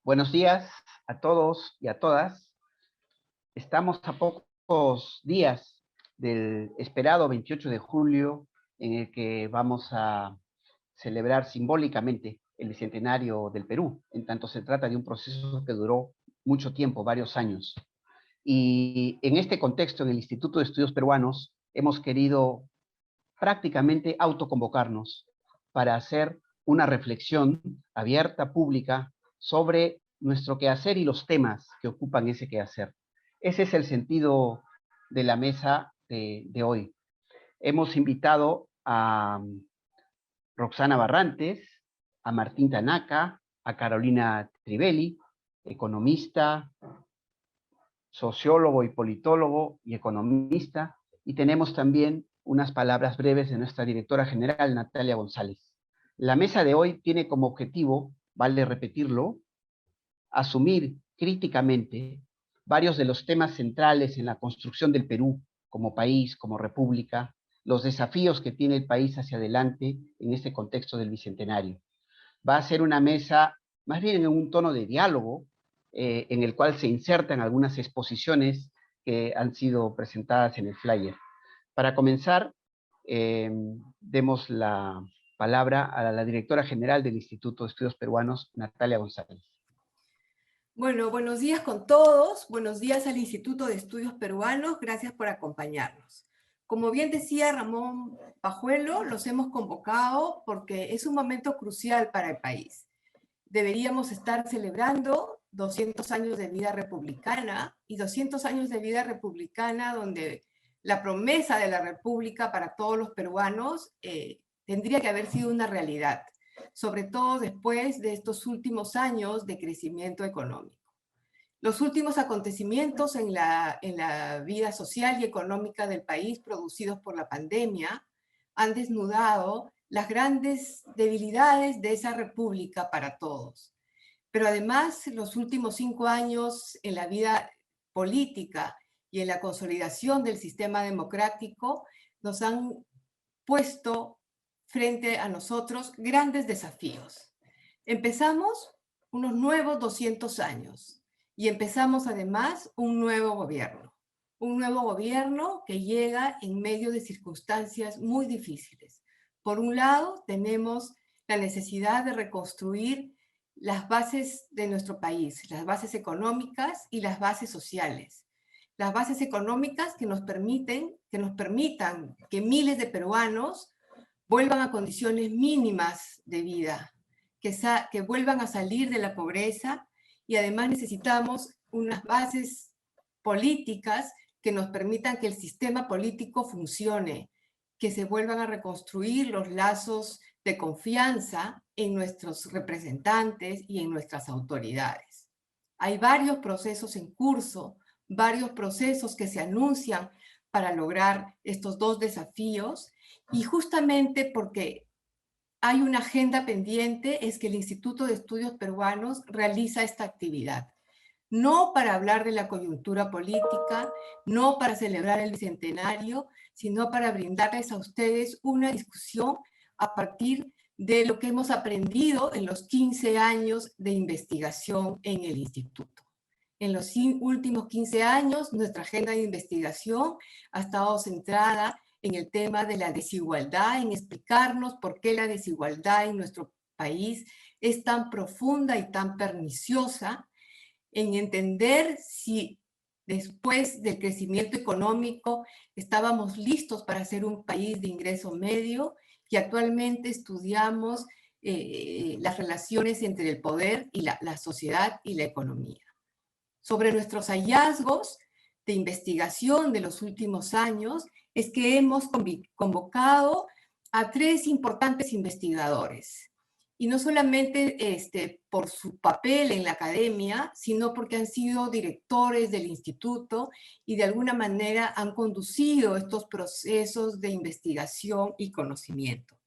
Buenos días a todos y a todas. Estamos a pocos días del esperado 28 de julio, en el que vamos a celebrar simbólicamente el bicentenario del Perú, en tanto se trata de un proceso que duró mucho tiempo, varios años. Y en este contexto, en el Instituto de Estudios Peruanos, hemos querido prácticamente autoconvocarnos para hacer una reflexión abierta, pública, sobre nuestro quehacer y los temas que ocupan ese quehacer. Ese es el sentido de la mesa de hoy. Hemos invitado a Roxana Barrantes, a Martín Tanaka, a Carolina Trivelli, economista, sociólogo y politólogo y economista, y tenemos también unas palabras breves de nuestra directora general, Natalia González. La mesa de hoy tiene como objetivo, vale repetirlo, asumir críticamente varios de los temas centrales en la construcción del Perú como país, como república, los desafíos que tiene el país hacia adelante en este contexto del bicentenario. Va a ser una mesa más bien en un tono de diálogo, en el cual se insertan algunas exposiciones que han sido presentadas en el flyer. Para comenzar, demos la palabra a la directora general del Instituto de Estudios Peruanos, Natalia González. Bueno, buenos días con todos. Buenos días al Instituto de Estudios Peruanos. Gracias por acompañarnos. Como bien decía Ramón Pajuelo, los hemos convocado porque es un momento crucial para el país. Deberíamos estar celebrando 200 años de vida republicana y 200 años de vida republicana donde la promesa de la república para todos los peruanos tendría que haber sido una realidad, sobre todo después de estos últimos años de crecimiento económico. Los últimos acontecimientos en la vida social y económica del país producidos por la pandemia han desnudado las grandes debilidades de esa república para todos. Pero además, los últimos 5 años en la vida política y en la consolidación del sistema democrático nos han puesto frente a nosotros grandes desafíos. Empezamos unos nuevos 200 años y empezamos además un nuevo gobierno que llega en medio de circunstancias muy difíciles. Por un lado, tenemos la necesidad de reconstruir las bases de nuestro país, las bases económicas y las bases sociales. Las bases económicas que nos permitan que miles de peruanos vuelvan a condiciones mínimas de vida, que vuelvan a salir de la pobreza, y además necesitamos unas bases políticas que nos permitan que el sistema político funcione, que se vuelvan a reconstruir los lazos de confianza en nuestros representantes y en nuestras autoridades. Hay varios procesos en curso, varios procesos que se anuncian para lograr estos dos desafíos, y justamente porque hay una agenda pendiente es que el Instituto de Estudios Peruanos realiza esta actividad. No para hablar de la coyuntura política, no para celebrar el bicentenario, sino para brindarles a ustedes una discusión a partir de lo que hemos aprendido en los 15 años de investigación en el instituto. En los últimos 15 años, nuestra agenda de investigación ha estado centrada en el tema de la desigualdad, en explicarnos por qué la desigualdad en nuestro país es tan profunda y tan perniciosa, en entender si después del crecimiento económico estábamos listos para ser un país de ingreso medio, y actualmente estudiamos las relaciones entre el poder y la sociedad y la economía. Sobre nuestros hallazgos de investigación de los últimos años es que hemos convocado a 3 importantes investigadores. Y no solamente por su papel en la academia, sino porque han sido directores del instituto y de alguna manera han conducido estos procesos de investigación y conocimiento.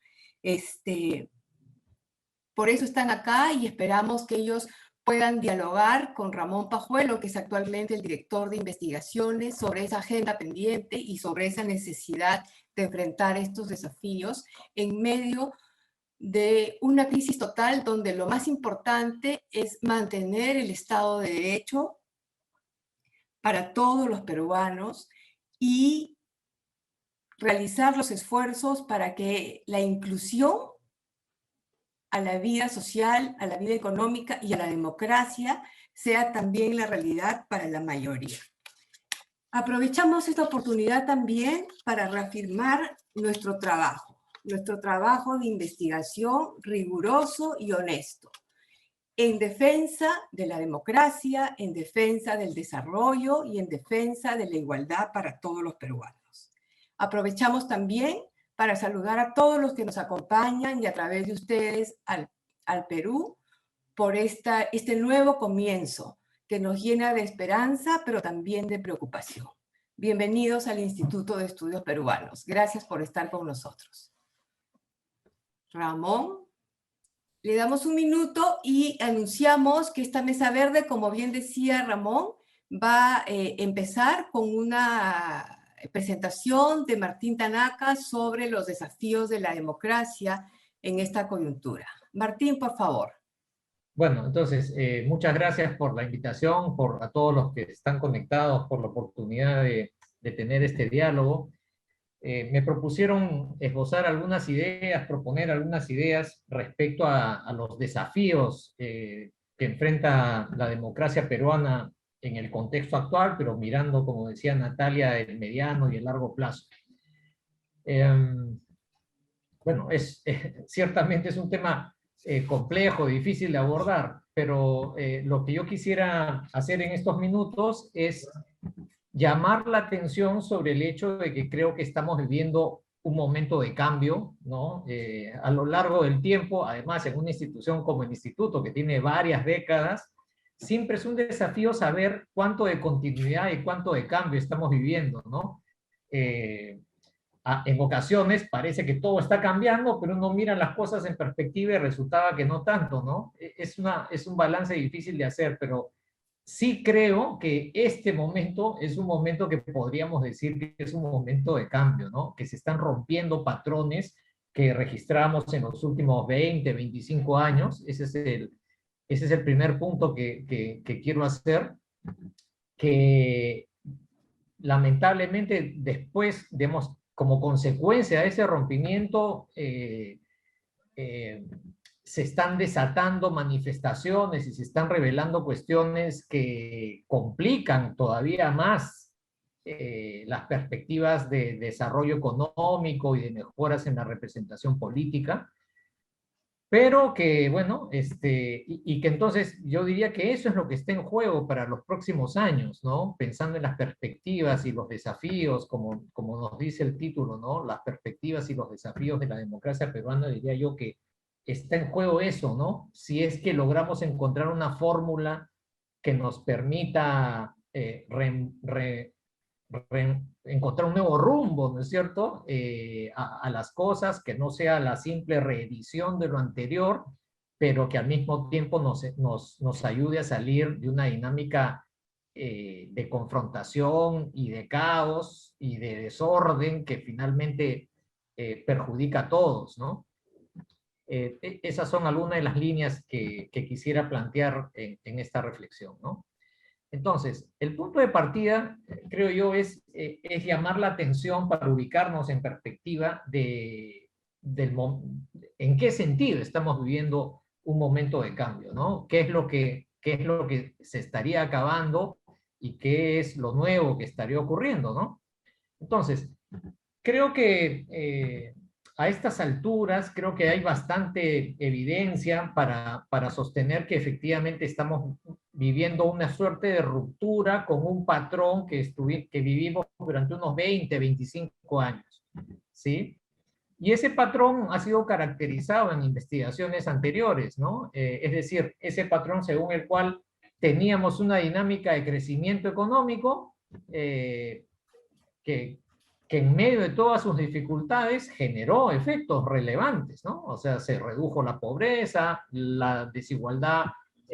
Por eso están acá y esperamos que ellos puedan dialogar con Ramón Pajuelo, que es actualmente el director de investigaciones, sobre esa agenda pendiente y sobre esa necesidad de enfrentar estos desafíos en medio de una crisis total donde lo más importante es mantener el Estado de Derecho para todos los peruanos y realizar los esfuerzos para que la inclusión a la vida social, a la vida económica y a la democracia sea también la realidad para la mayoría. Aprovechamos esta oportunidad también para reafirmar nuestro trabajo de investigación riguroso y honesto, en defensa de la democracia, en defensa del desarrollo y en defensa de la igualdad para todos los peruanos. Aprovechamos también para saludar a todos los que nos acompañan y a través de ustedes al Perú por este nuevo comienzo que nos llena de esperanza, pero también de preocupación. Bienvenidos al Instituto de Estudios Peruanos. Gracias por estar con nosotros. Ramón, le damos un minuto y anunciamos que esta mesa verde, como bien decía Ramón, va a empezar con una presentación de Martín Tanaka sobre los desafíos de la democracia en esta coyuntura. Martín, por favor. Bueno, entonces, muchas gracias por la invitación, a todos los que están conectados, por la oportunidad de tener este diálogo. Me propusieron esbozar algunas ideas, proponer algunas ideas respecto a los desafíos que enfrenta la democracia peruana en el contexto actual, pero mirando, como decía Natalia, el mediano y el largo plazo. Bueno, ciertamente es un tema complejo, difícil de abordar, pero lo que yo quisiera hacer en estos minutos es llamar la atención sobre el hecho de que creo que estamos viviendo un momento de cambio, ¿no? A lo largo del tiempo, además en una institución como el Instituto, que tiene varias décadas, siempre es un desafío saber cuánto de continuidad y cuánto de cambio estamos viviendo, ¿no? En ocasiones parece que todo está cambiando, pero uno mira las cosas en perspectiva y resultaba que no tanto, ¿no? Es un balance difícil de hacer, pero sí creo que este momento es un momento que podríamos decir que es un momento de cambio, ¿no? Que se están rompiendo patrones que registramos en los últimos 20, 25 años. Ese es el primer punto que quiero hacer, que lamentablemente después, digamos, como consecuencia de ese rompimiento, se están desatando manifestaciones y se están revelando cuestiones que complican todavía más las perspectivas de desarrollo económico y de mejoras en la representación política, pero que, bueno, y que entonces yo diría que eso es lo que está en juego para los próximos años, ¿no? Pensando en las perspectivas y los desafíos, como nos dice el título, ¿no? Las perspectivas y los desafíos de la democracia peruana, diría yo que está en juego eso, ¿no? Si es que logramos encontrar una fórmula que nos permita encontrar un nuevo rumbo, ¿no es cierto?, a las cosas, que no sea la simple reedición de lo anterior, pero que al mismo tiempo nos ayude a salir de una dinámica de confrontación y de caos y de desorden que finalmente perjudica a todos, ¿no? Esas son algunas de las líneas que quisiera plantear en esta reflexión, ¿no? Entonces, el punto de partida, creo yo, es llamar la atención para ubicarnos en perspectiva en qué sentido estamos viviendo un momento de cambio, ¿no? ¿Qué es lo que se estaría acabando y qué es lo nuevo que estaría ocurriendo, ¿no? Entonces, creo que a estas alturas, creo que hay bastante evidencia para sostener que efectivamente estamos viviendo una suerte de ruptura con un patrón que vivimos durante unos 20, 25 años, ¿sí? Y ese patrón ha sido caracterizado en investigaciones anteriores, ¿no? Es decir, ese patrón según el cual teníamos una dinámica de crecimiento económico que en medio de todas sus dificultades generó efectos relevantes, ¿no? O sea, se redujo la pobreza, la desigualdad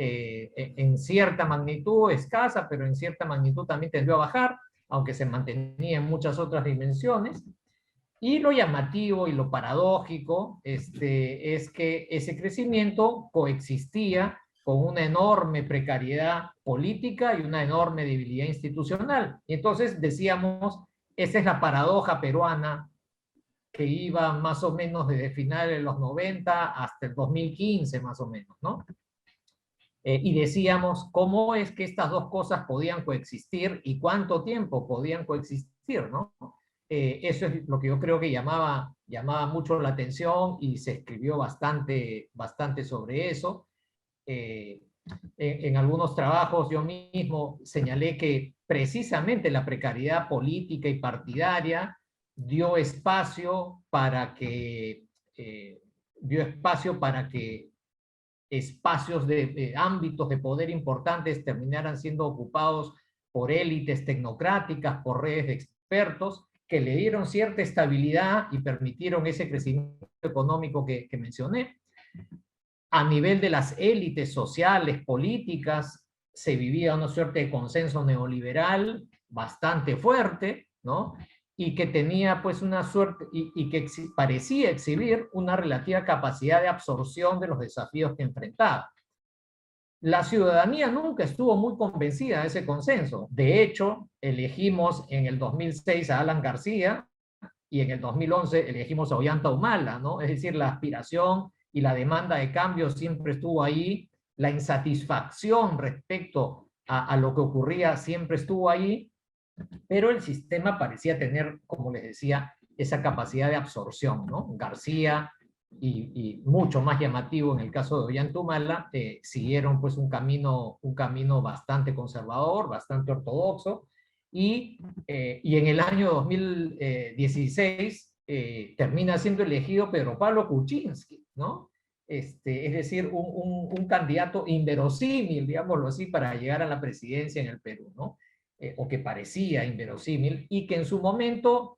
en cierta magnitud, escasa, pero en cierta magnitud también tendió a bajar, aunque se mantenía en muchas otras dimensiones. Y lo llamativo y lo paradójico es que ese crecimiento coexistía con una enorme precariedad política y una enorme debilidad institucional. Y entonces decíamos, esa es la paradoja peruana que iba más o menos desde finales de los 90 hasta el 2015 más o menos, ¿no? Y decíamos, ¿cómo es que estas dos cosas podían coexistir y cuánto tiempo podían coexistir, ¿no? Eso es lo que yo creo que llamaba mucho la atención y se escribió bastante sobre eso. En algunos trabajos yo mismo señalé que precisamente la precariedad política y partidaria dio espacio para que espacios de ámbitos de poder importantes terminaran siendo ocupados por élites tecnocráticas, por redes de expertos, que le dieron cierta estabilidad y permitieron ese crecimiento económico que mencioné. A nivel de las élites sociales, políticas, se vivía una suerte de consenso neoliberal bastante fuerte, ¿no? Y que tenía pues una suerte, y que parecía exhibir una relativa capacidad de absorción de los desafíos que enfrentaba. La ciudadanía nunca estuvo muy convencida de ese consenso. De hecho, elegimos en el 2006 a Alan García y en el 2011 elegimos a Ollanta Humala, ¿no? Es decir, la aspiración y la demanda de cambio siempre estuvo ahí, la insatisfacción respecto a lo que ocurría siempre estuvo ahí, pero el sistema parecía tener, como les decía, esa capacidad de absorción, ¿no? García y mucho más llamativo en el caso de Ollanta Humala, siguieron pues un camino bastante conservador, bastante ortodoxo, y en el año 2016 termina siendo elegido Pedro Pablo Kuczynski, ¿no? Es decir, un candidato inverosímil, digámoslo así, para llegar a la presidencia en el Perú, ¿no? O que parecía inverosímil, y que en su momento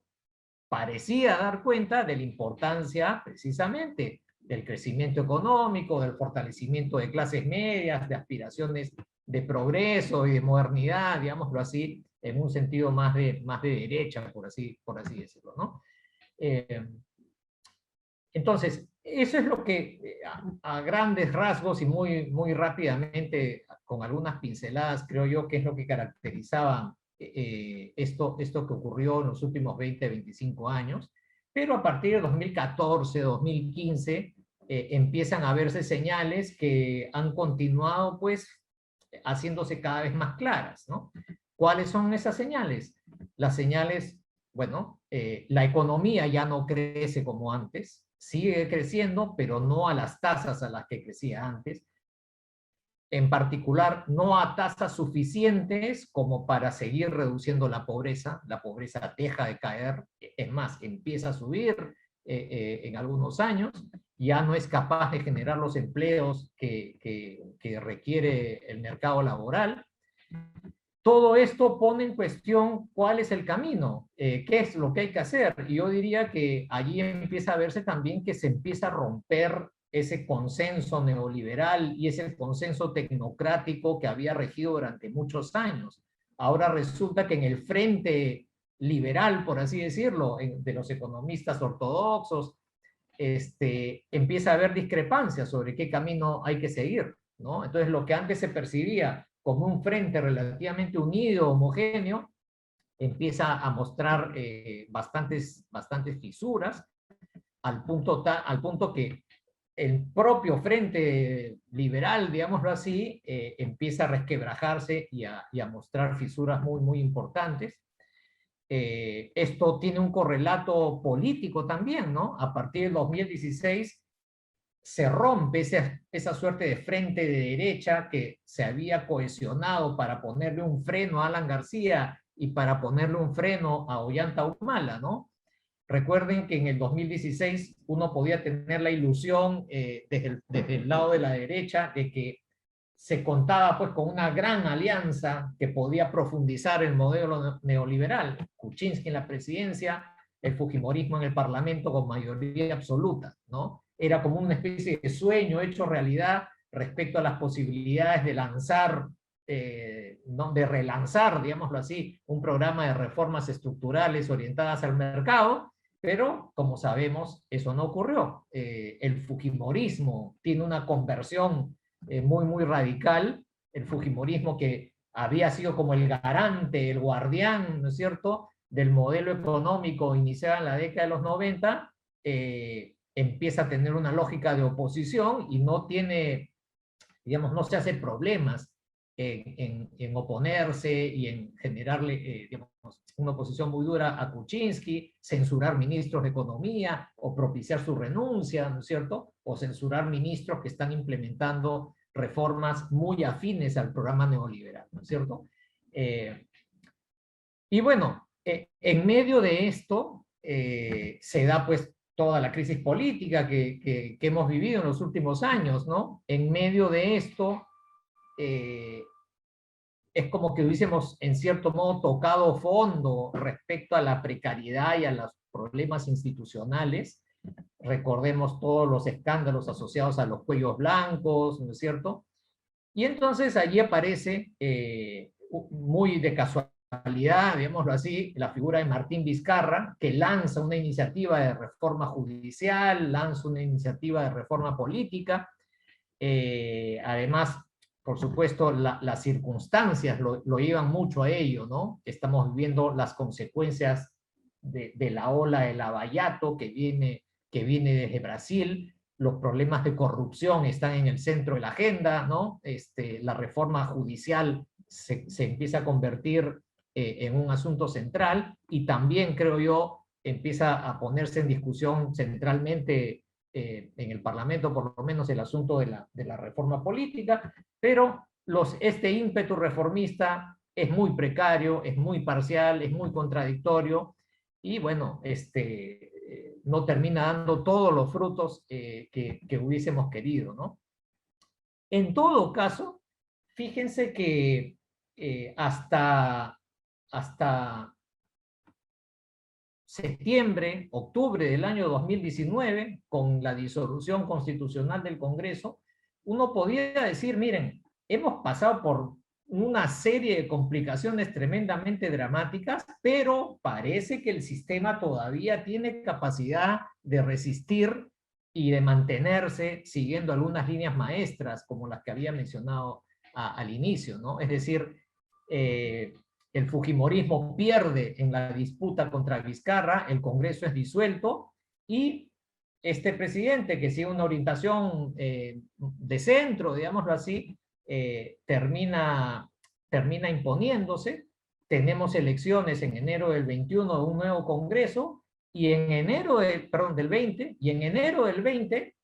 parecía dar cuenta de la importancia precisamente del crecimiento económico, del fortalecimiento de clases medias, de aspiraciones de progreso y de modernidad, digámoslo así, en un sentido más de derecha, por así decirlo, ¿no? Entonces, eso es lo que a grandes rasgos y muy rápidamente, con algunas pinceladas, creo yo que es lo que caracterizaba esto que ocurrió en los últimos 20, 25 años, pero a partir de 2014, 2015, empiezan a verse señales que han continuado pues haciéndose cada vez más claras, ¿no? ¿Cuáles son esas señales? Las señales, bueno, la economía ya no crece como antes, sigue creciendo, pero no a las tasas a las que crecía antes. En particular, no a tasas suficientes como para seguir reduciendo la pobreza. La pobreza deja de caer, es más, empieza a subir en algunos años, ya no es capaz de generar los empleos que requiere el mercado laboral. Todo esto pone en cuestión cuál es el camino, qué es lo que hay que hacer. Y yo diría que allí empieza a verse también que se empieza a romper ese consenso neoliberal y ese consenso tecnocrático que había regido durante muchos años. Ahora resulta que en el frente liberal, por así decirlo, de los economistas ortodoxos, empieza a haber discrepancias sobre qué camino hay que seguir, ¿no? Entonces, lo que antes se percibía como un frente relativamente unido, homogéneo, empieza a mostrar bastantes fisuras, al punto que el propio frente liberal, digámoslo así, empieza a resquebrajarse y a mostrar fisuras muy importantes. Esto tiene un correlato político también, ¿no? A partir del 2016 se rompe esa suerte de frente de derecha que se había cohesionado para ponerle un freno a Alan García y para ponerle un freno a Ollanta Humala, ¿no? Recuerden que en el 2016 uno podía tener la ilusión desde el lado de la derecha de que se contaba pues con una gran alianza que podía profundizar el modelo neoliberal. Kuczynski en la presidencia, el fujimorismo en el parlamento con mayoría absoluta, ¿no? Era como una especie de sueño hecho realidad respecto a las posibilidades de lanzar, de relanzar, digámoslo así, un programa de reformas estructurales orientadas al mercado, Pero, como sabemos, eso no ocurrió. El fujimorismo tiene una conversión muy, muy radical. El fujimorismo que había sido como el garante, el guardián, ¿no es cierto?, del modelo económico iniciado en la década de los 90, empieza a tener una lógica de oposición y no tiene, digamos, no se hace problemas en oponerse y en generarle, digamos, una oposición muy dura a Kuczynski, censurar ministros de economía o propiciar su renuncia, ¿no es cierto? O censurar ministros que están implementando reformas muy afines al programa neoliberal, ¿no es cierto? Y bueno, en medio de esto se da pues toda la crisis política que hemos vivido en los últimos años, ¿no? En medio de esto es como que hubiésemos en cierto modo tocado fondo respecto a la precariedad y a los problemas institucionales. Recordemos todos los escándalos asociados a los cuellos blancos, ¿no es cierto? Y entonces allí aparece, muy de casualidad, digámoslo así, la figura de Martín Vizcarra, que lanza una iniciativa de reforma judicial, lanza una iniciativa de reforma política. Además, por supuesto, las circunstancias lo llevan mucho a ello, ¿no? Estamos viviendo las consecuencias de la ola del Lavallato que viene desde Brasil. Los problemas de corrupción están en el centro de la agenda, ¿no? La reforma judicial se empieza a convertir en un asunto central y también, creo yo, empieza a ponerse en discusión centralmente en el Parlamento, por lo menos el asunto de la reforma política, pero este ímpetu reformista es muy precario, es muy parcial, es muy contradictorio y bueno, no termina dando todos los frutos que hubiésemos querido, ¿no? En todo caso, fíjense que hasta septiembre, octubre del año 2019, con la disolución constitucional del Congreso, uno podía decir, miren, hemos pasado por una serie de complicaciones tremendamente dramáticas, pero parece que el sistema todavía tiene capacidad de resistir y de mantenerse siguiendo algunas líneas maestras, como las que había mencionado al inicio, ¿no? Es decir, el fujimorismo pierde en la disputa contra Vizcarra, el Congreso es disuelto y este presidente, que sigue una orientación de centro, digámoslo así, termina imponiéndose. Tenemos elecciones en enero del 21 de un nuevo Congreso y en enero del 20, y en enero del 20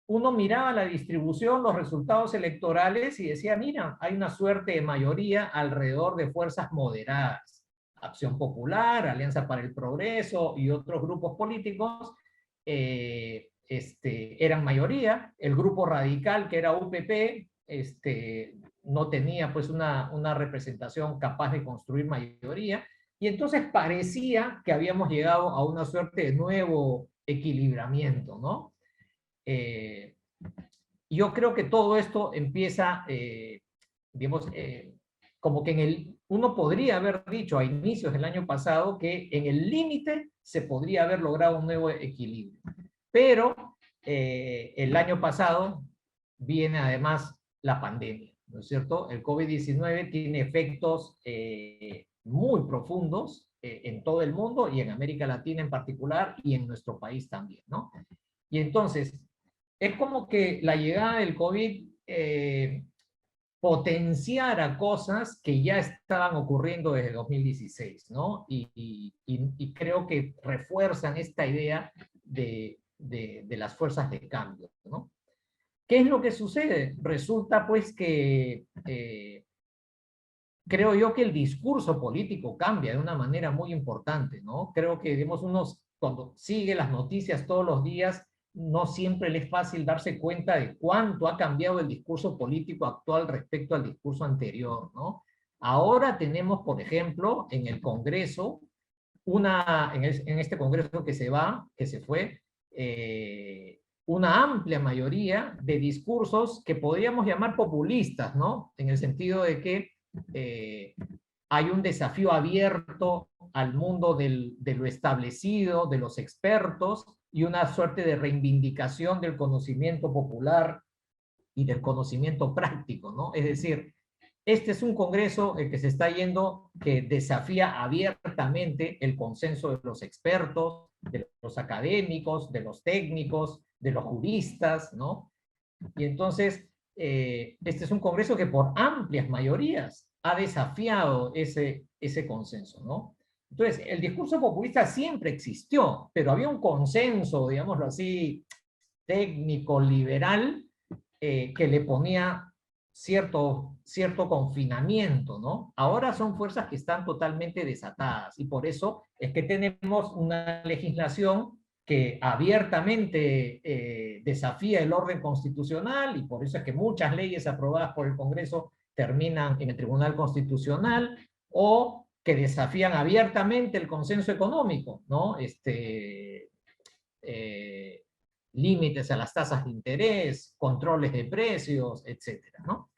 uno miraba la distribución, los resultados electorales y decía, mira, hay una suerte de mayoría alrededor de fuerzas moderadas. Acción Popular, Alianza para el Progreso y otros grupos políticos eran mayoría. El grupo radical, que era UPP, no tenía pues una representación capaz de construir mayoría. Y entonces parecía que habíamos llegado a una suerte de nuevo equilibramiento, ¿no? Yo creo que todo esto empieza, digamos, como que uno podría haber dicho a inicios del año pasado que en el límite se podría haber logrado un nuevo equilibrio. Pero el año pasado viene además la pandemia, ¿no es cierto? El COVID-19 tiene efectos muy profundos en todo el mundo y en América Latina en particular y en nuestro país también, ¿no? Y entonces, es como que la llegada del COVID potenciara cosas que ya estaban ocurriendo desde 2016, ¿no? Y creo que refuerzan esta idea de las fuerzas de cambio, ¿no? ¿Qué es lo que sucede? Resulta pues que creo yo que el discurso político cambia de una manera muy importante, ¿no? Creo que, digamos, cuando sigue las noticias todos los días, no siempre le es fácil darse cuenta de cuánto ha cambiado el discurso político actual respecto al discurso anterior, ¿no? Ahora tenemos, por ejemplo, en el Congreso, en este Congreso que se fue, una amplia mayoría de discursos que podríamos llamar populistas, ¿no? En el sentido de que hay un desafío abierto al mundo de lo establecido, de los expertos, y una suerte de reivindicación del conocimiento popular y del conocimiento práctico, ¿no? Es decir, este es un congreso que se está yendo, que desafía abiertamente el consenso de los expertos, de los académicos, de los técnicos, de los juristas, ¿no? Y entonces, este es un congreso que por amplias mayorías ha desafiado ese consenso, ¿no? Entonces, el discurso populista siempre existió, pero había un consenso, digámoslo así, técnico, liberal, que le ponía cierto confinamiento, ¿no? Ahora son fuerzas que están totalmente desatadas y por eso es que tenemos una legislación que abiertamente desafía el orden constitucional y por eso es que muchas leyes aprobadas por el Congreso terminan en el Tribunal Constitucional o que desafían abiertamente el consenso económico, ¿no? Límites a las tasas de interés, controles de precios, etcétera, ¿no?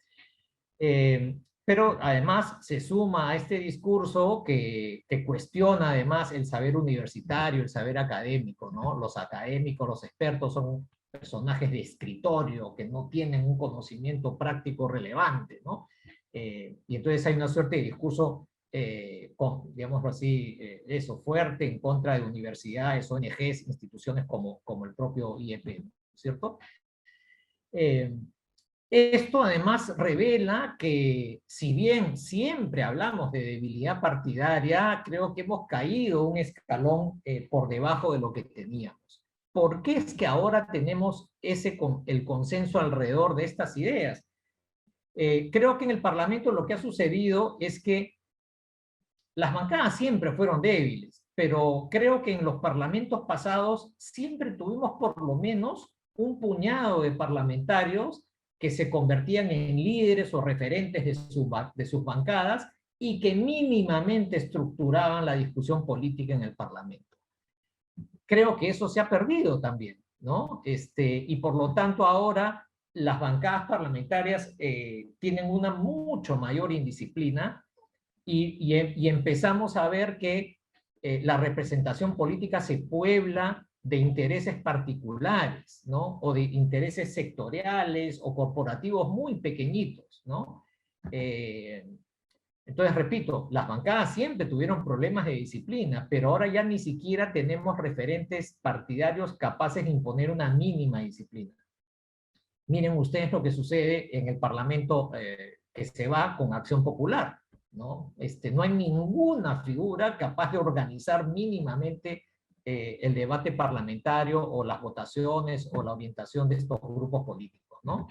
Pero además se suma a este discurso que cuestiona además el saber universitario, el saber académico, ¿no? Los académicos, los expertos son personajes de escritorio que no tienen un conocimiento práctico relevante, ¿no? Y entonces hay una suerte de discurso, digámoslo así, eso, fuerte en contra de universidades, ONGs, instituciones como el propio IEP, ¿cierto? Esto además revela que, si bien siempre hablamos de debilidad partidaria, creo que hemos caído un escalón por debajo de lo que teníamos. ¿Por qué es que ahora tenemos el consenso alrededor de estas ideas? Creo que en el Parlamento lo que ha sucedido es que las bancadas siempre fueron débiles, pero creo que en los parlamentos pasados siempre tuvimos por lo menos un puñado de parlamentarios que se convertían en líderes o referentes de sus bancadas y que mínimamente estructuraban la discusión política en el Parlamento. Creo que eso se ha perdido también, ¿no? Y por lo tanto ahora las bancadas parlamentarias tienen una mucho mayor indisciplina y empezamos a ver que la representación política se puebla de intereses particulares, ¿no? O de intereses sectoriales o corporativos muy pequeñitos, ¿no? Entonces, repito, las bancadas siempre tuvieron problemas de disciplina, pero ahora ya ni siquiera tenemos referentes partidarios capaces de imponer una mínima disciplina. Miren ustedes lo que sucede en el Parlamento que se va con Acción Popular, ¿no? No hay ninguna figura capaz de organizar mínimamente el debate parlamentario o las votaciones o la orientación de estos grupos políticos, ¿no?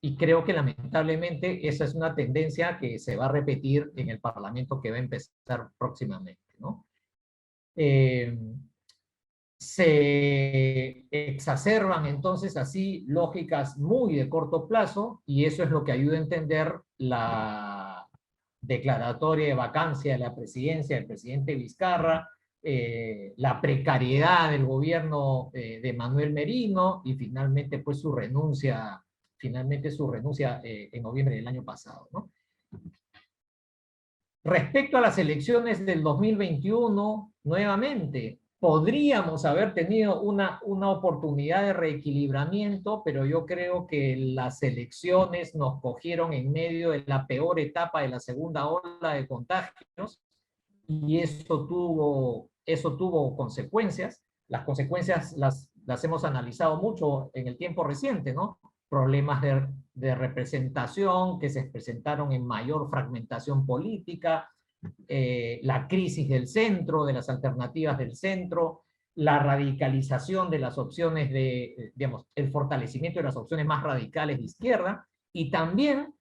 Y creo que lamentablemente esa es una tendencia que se va a repetir en el Parlamento que va a empezar próximamente, ¿no? Se exacerban entonces así lógicas muy de corto plazo y eso es lo que ayuda a entender la declaratoria de vacancia de la presidencia del presidente Vizcarra, la precariedad del gobierno de Manuel Merino y finalmente pues su renuncia en noviembre del año pasado, ¿no? Respecto a las elecciones del 2021, nuevamente, podríamos haber tenido una oportunidad de reequilibramiento, pero yo creo que las elecciones nos cogieron en medio de la peor etapa de la segunda ola de contagios y eso tuvo consecuencias. Las consecuencias las hemos analizado mucho en el tiempo reciente, ¿no? Problemas de representación que se presentaron en mayor fragmentación política, la crisis del centro, de las alternativas del centro, la radicalización de las opciones digamos, el fortalecimiento de las opciones más radicales de izquierda, y también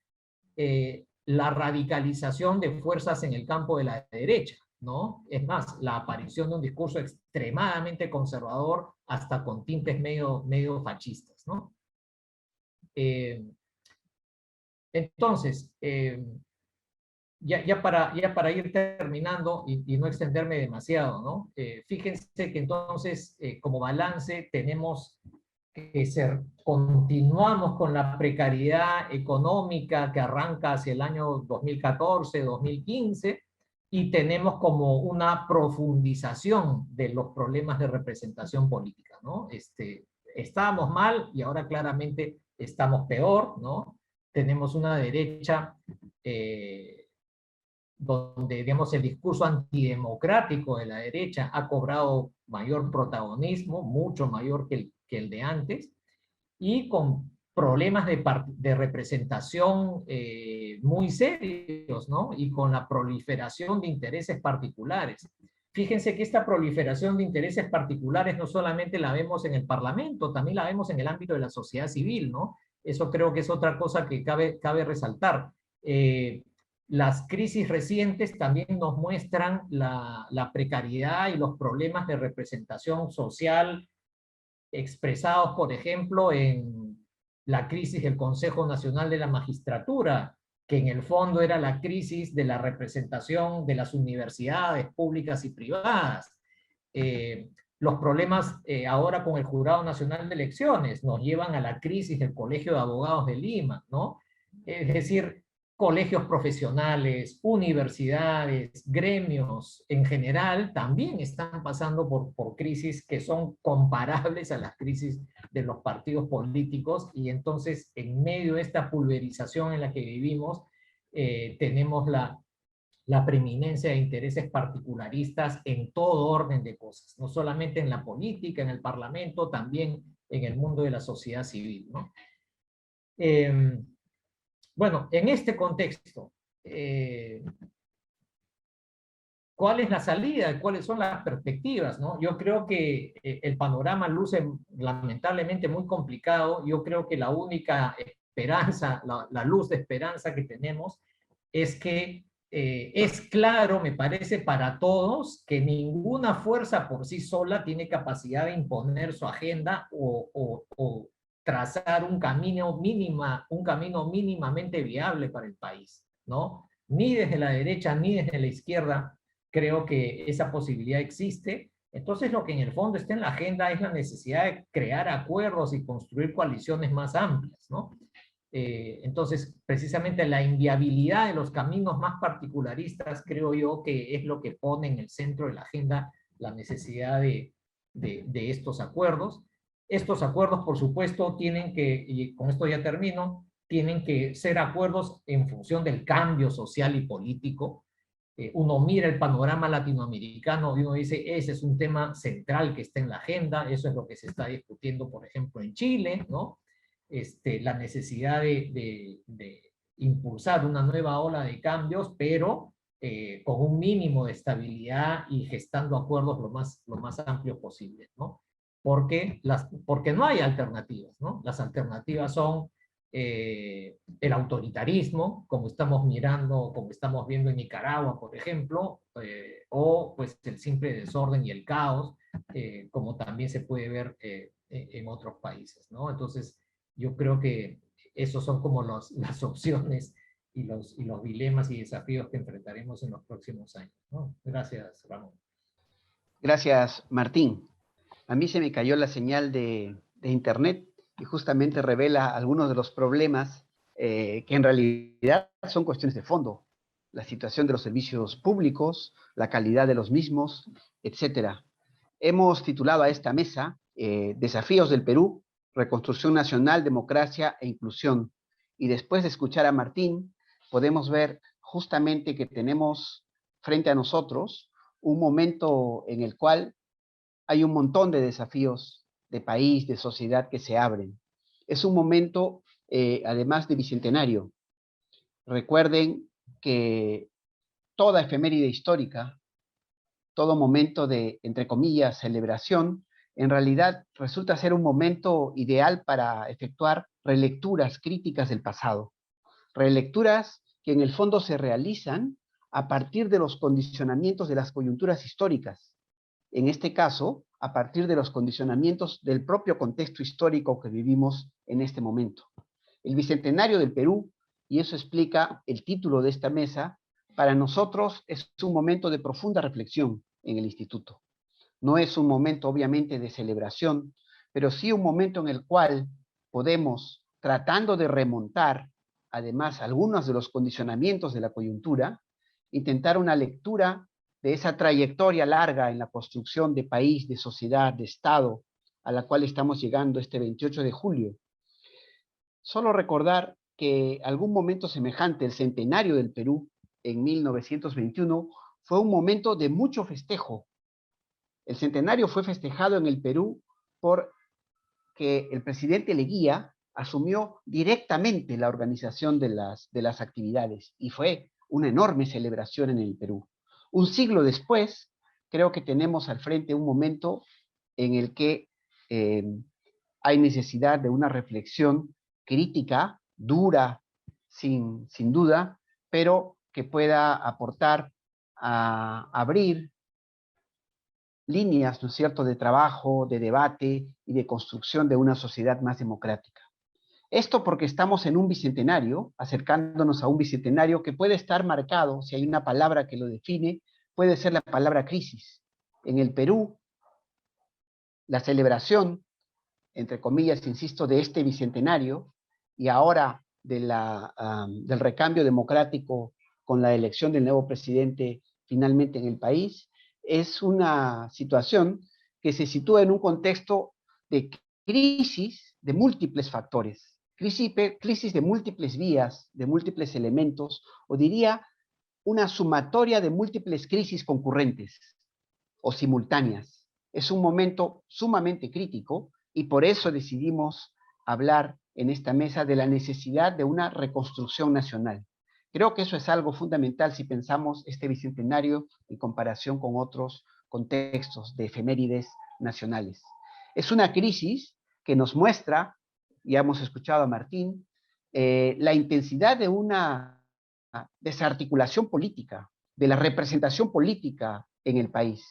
la radicalización de fuerzas en el campo de la derecha, ¿no? Es más, la aparición de un discurso extremadamente conservador hasta con tintes medio fascistas, ¿no? Entonces, ya para ir terminando y no extenderme demasiado, ¿no? Fíjense que entonces, como balance, tenemos continuamos con la precariedad económica que arranca hacia el año 2014, 2015, y tenemos como una profundización de los problemas de representación política, ¿no? Estábamos mal y ahora claramente estamos peor, ¿no? Tenemos una derecha donde, digamos, el discurso antidemocrático de la derecha ha cobrado mayor protagonismo, mucho mayor que el de antes, y con problemas de representación muy serios, ¿no? Y con la proliferación de intereses particulares. Fíjense que esta proliferación de intereses particulares no solamente la vemos en el Parlamento, también la vemos en el ámbito de la sociedad civil, ¿no? Eso creo que es otra cosa que cabe resaltar. Las crisis recientes también nos muestran la precariedad y los problemas de representación social expresados, por ejemplo, en la crisis del Consejo Nacional de la Magistratura, que en el fondo era la crisis de la representación de las universidades públicas y privadas. Los problemas ahora con el Jurado Nacional de Elecciones nos llevan a la crisis del Colegio de Abogados de Lima, ¿no? Es decir, colegios profesionales, universidades, gremios en general también están pasando por crisis que son comparables a las crisis de los partidos políticos, y entonces en medio de esta pulverización en la que vivimos tenemos la preeminencia de intereses particularistas en todo orden de cosas, no solamente en la política, en el parlamento, también en el mundo de la sociedad civil, ¿no? Bueno, en este contexto, ¿cuál es la salida? ¿Cuáles son las perspectivas, ¿no? Yo creo que el panorama luce lamentablemente muy complicado. Yo creo que la única esperanza, la luz de esperanza que tenemos es que es claro, me parece, para todos que ninguna fuerza por sí sola tiene capacidad de imponer su agenda o trazar un camino mínimamente viable para el país, ¿no? Ni desde la derecha ni desde la izquierda creo que esa posibilidad existe. Entonces lo que en el fondo está en la agenda es la necesidad de crear acuerdos y construir coaliciones más amplias, ¿no? Entonces, precisamente la inviabilidad de los caminos más particularistas creo yo que es lo que pone en el centro de la agenda la necesidad de estos acuerdos. Estos acuerdos, por supuesto, tienen que, y con esto ya termino, tienen que ser acuerdos en función del cambio social y político. Uno mira el panorama latinoamericano y uno dice, ese es un tema central que está en la agenda, eso es lo que se está discutiendo, por ejemplo, en Chile, ¿no? La necesidad de impulsar una nueva ola de cambios, pero con un mínimo de estabilidad y gestando acuerdos lo más amplios posibles, ¿no? Porque no hay alternativas, ¿no? Las alternativas son el autoritarismo, como estamos mirando, como estamos viendo en Nicaragua, por ejemplo, o pues el simple desorden y el caos, como también se puede ver en otros países, ¿no? Entonces, yo creo que esos son como las opciones y los dilemas y desafíos que enfrentaremos en los próximos años, ¿no? Gracias, Ramón. Gracias, Martín. A mí se me cayó la señal de internet y justamente revela algunos de los problemas que en realidad son cuestiones de fondo. La situación de los servicios públicos, la calidad de los mismos, etc. Hemos titulado a esta mesa Desafíos del Perú, Reconstrucción Nacional, Democracia e Inclusión. Y después de escuchar a Martín, podemos ver justamente que tenemos frente a nosotros un momento en el cual hay un montón de desafíos de país, de sociedad que se abren. Es un momento, además de bicentenario. Recuerden que toda efeméride histórica, todo momento de, entre comillas, celebración, en realidad resulta ser un momento ideal para efectuar relecturas críticas del pasado. Relecturas que en el fondo se realizan a partir de los condicionamientos de las coyunturas históricas. En este caso, a partir de los condicionamientos del propio contexto histórico que vivimos en este momento. El Bicentenario del Perú, y eso explica el título de esta mesa, para nosotros es un momento de profunda reflexión en el Instituto. No es un momento, obviamente, de celebración, pero sí un momento en el cual podemos, tratando de remontar, además, algunos de los condicionamientos de la coyuntura, intentar una lectura de esa trayectoria larga en la construcción de país, de sociedad, de Estado, a la cual estamos llegando este 28 de julio. Solo recordar que algún momento semejante, el centenario del Perú, en 1921, fue un momento de mucho festejo. El centenario fue festejado en el Perú porque el presidente Leguía asumió directamente la organización de las actividades y fue una enorme celebración en el Perú. Un siglo después, creo que tenemos al frente un momento en el que hay necesidad de una reflexión crítica, dura, sin duda, pero que pueda aportar a abrir líneas, ¿no es cierto?, de trabajo, de debate y de construcción de una sociedad más democrática. Esto porque estamos en un bicentenario, acercándonos a un bicentenario que puede estar marcado, si hay una palabra que lo define, puede ser la palabra crisis. En el Perú, la celebración, entre comillas, insisto, de este bicentenario y ahora del recambio democrático con la elección del nuevo presidente finalmente en el país, es una situación que se sitúa en un contexto de crisis de múltiples factores, crisis de múltiples vías, de múltiples elementos, o diría una sumatoria de múltiples crisis concurrentes o simultáneas. Es un momento sumamente crítico y por eso decidimos hablar en esta mesa de la necesidad de una reconstrucción nacional. Creo que eso es algo fundamental si pensamos este bicentenario en comparación con otros contextos de efemérides nacionales. Es una crisis que nos muestra, ya hemos escuchado a Martín, la intensidad de una desarticulación política, de la representación política en el país.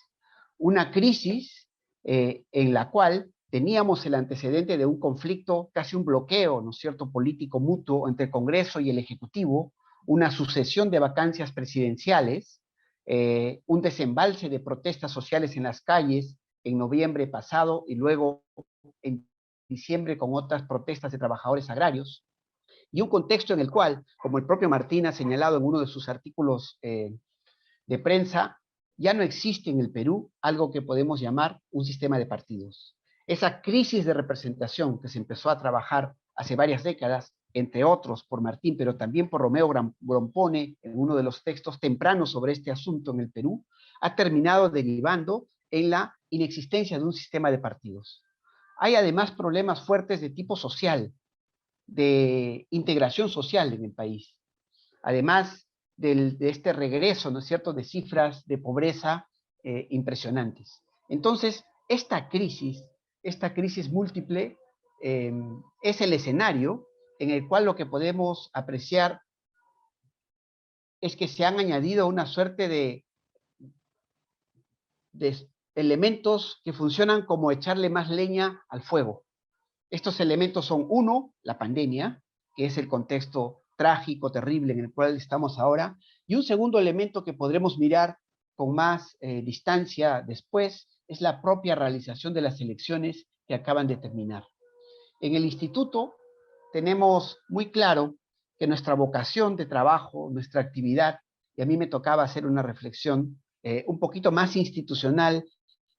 Una crisis en la cual teníamos el antecedente de un conflicto, casi un bloqueo, ¿no es cierto?, político mutuo entre el Congreso y el Ejecutivo, una sucesión de vacancias presidenciales, un desembalse de protestas sociales en las calles en noviembre pasado y luego en diciembre con otras protestas de trabajadores agrarios, y un contexto en el cual, como el propio Martín ha señalado en uno de sus artículos de prensa, ya no existe en el Perú algo que podemos llamar un sistema de partidos. Esa crisis de representación que se empezó a trabajar hace varias décadas, entre otros por Martín, pero también por Romeo Grompone, en uno de los textos tempranos sobre este asunto en el Perú, ha terminado derivando en la inexistencia de un sistema de partidos. Hay además problemas fuertes de tipo social, de integración social en el país. Además de este regreso, ¿no es cierto?, de cifras de pobreza impresionantes. Entonces, esta crisis múltiple es el escenario en el cual lo que podemos apreciar es que se han añadido una suerte de elementos que funcionan como echarle más leña al fuego. Estos elementos son, uno, la pandemia, que es el contexto trágico, terrible en el cual estamos ahora, y un segundo elemento que podremos mirar con más distancia después es la propia realización de las elecciones que acaban de terminar. En el instituto tenemos muy claro que nuestra vocación de trabajo, nuestra actividad, y a mí me tocaba hacer una reflexión un poquito más institucional,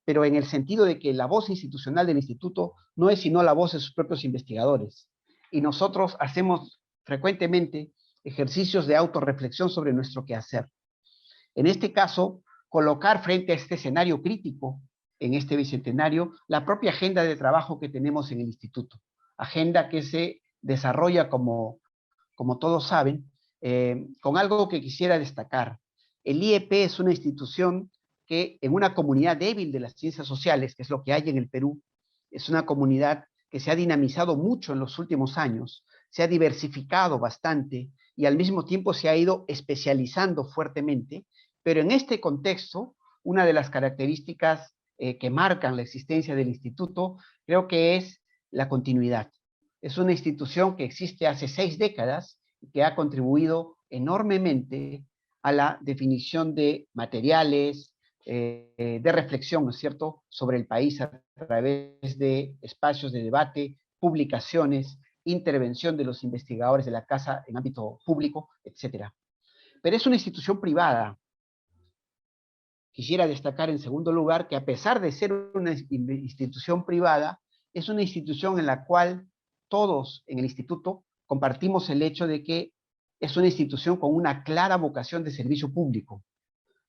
pero en el sentido de que la voz institucional del instituto no es sino la voz de sus propios investigadores. Y nosotros hacemos frecuentemente ejercicios de autorreflexión sobre nuestro quehacer. En este caso, colocar frente a este escenario crítico, en este bicentenario, la propia agenda de trabajo que tenemos en el instituto. Agenda que se desarrolla, como todos saben, con algo que quisiera destacar. El IEP es una institución que en una comunidad débil de las ciencias sociales, que es lo que hay en el Perú, es una comunidad que se ha dinamizado mucho en los últimos años, se ha diversificado bastante y al mismo tiempo se ha ido especializando fuertemente, pero en este contexto, una de las características que marcan la existencia del instituto, creo que es la continuidad. Es una institución que existe hace 6 décadas y que ha contribuido enormemente a la definición de materiales, de reflexión, ¿no es cierto?, sobre el país a través de espacios de debate, publicaciones, intervención de los investigadores de la casa en ámbito público, etc. Pero es una institución privada. Quisiera destacar en segundo lugar que a pesar de ser una institución privada, es una institución en la cual todos en el instituto compartimos el hecho de que es una institución con una clara vocación de servicio público.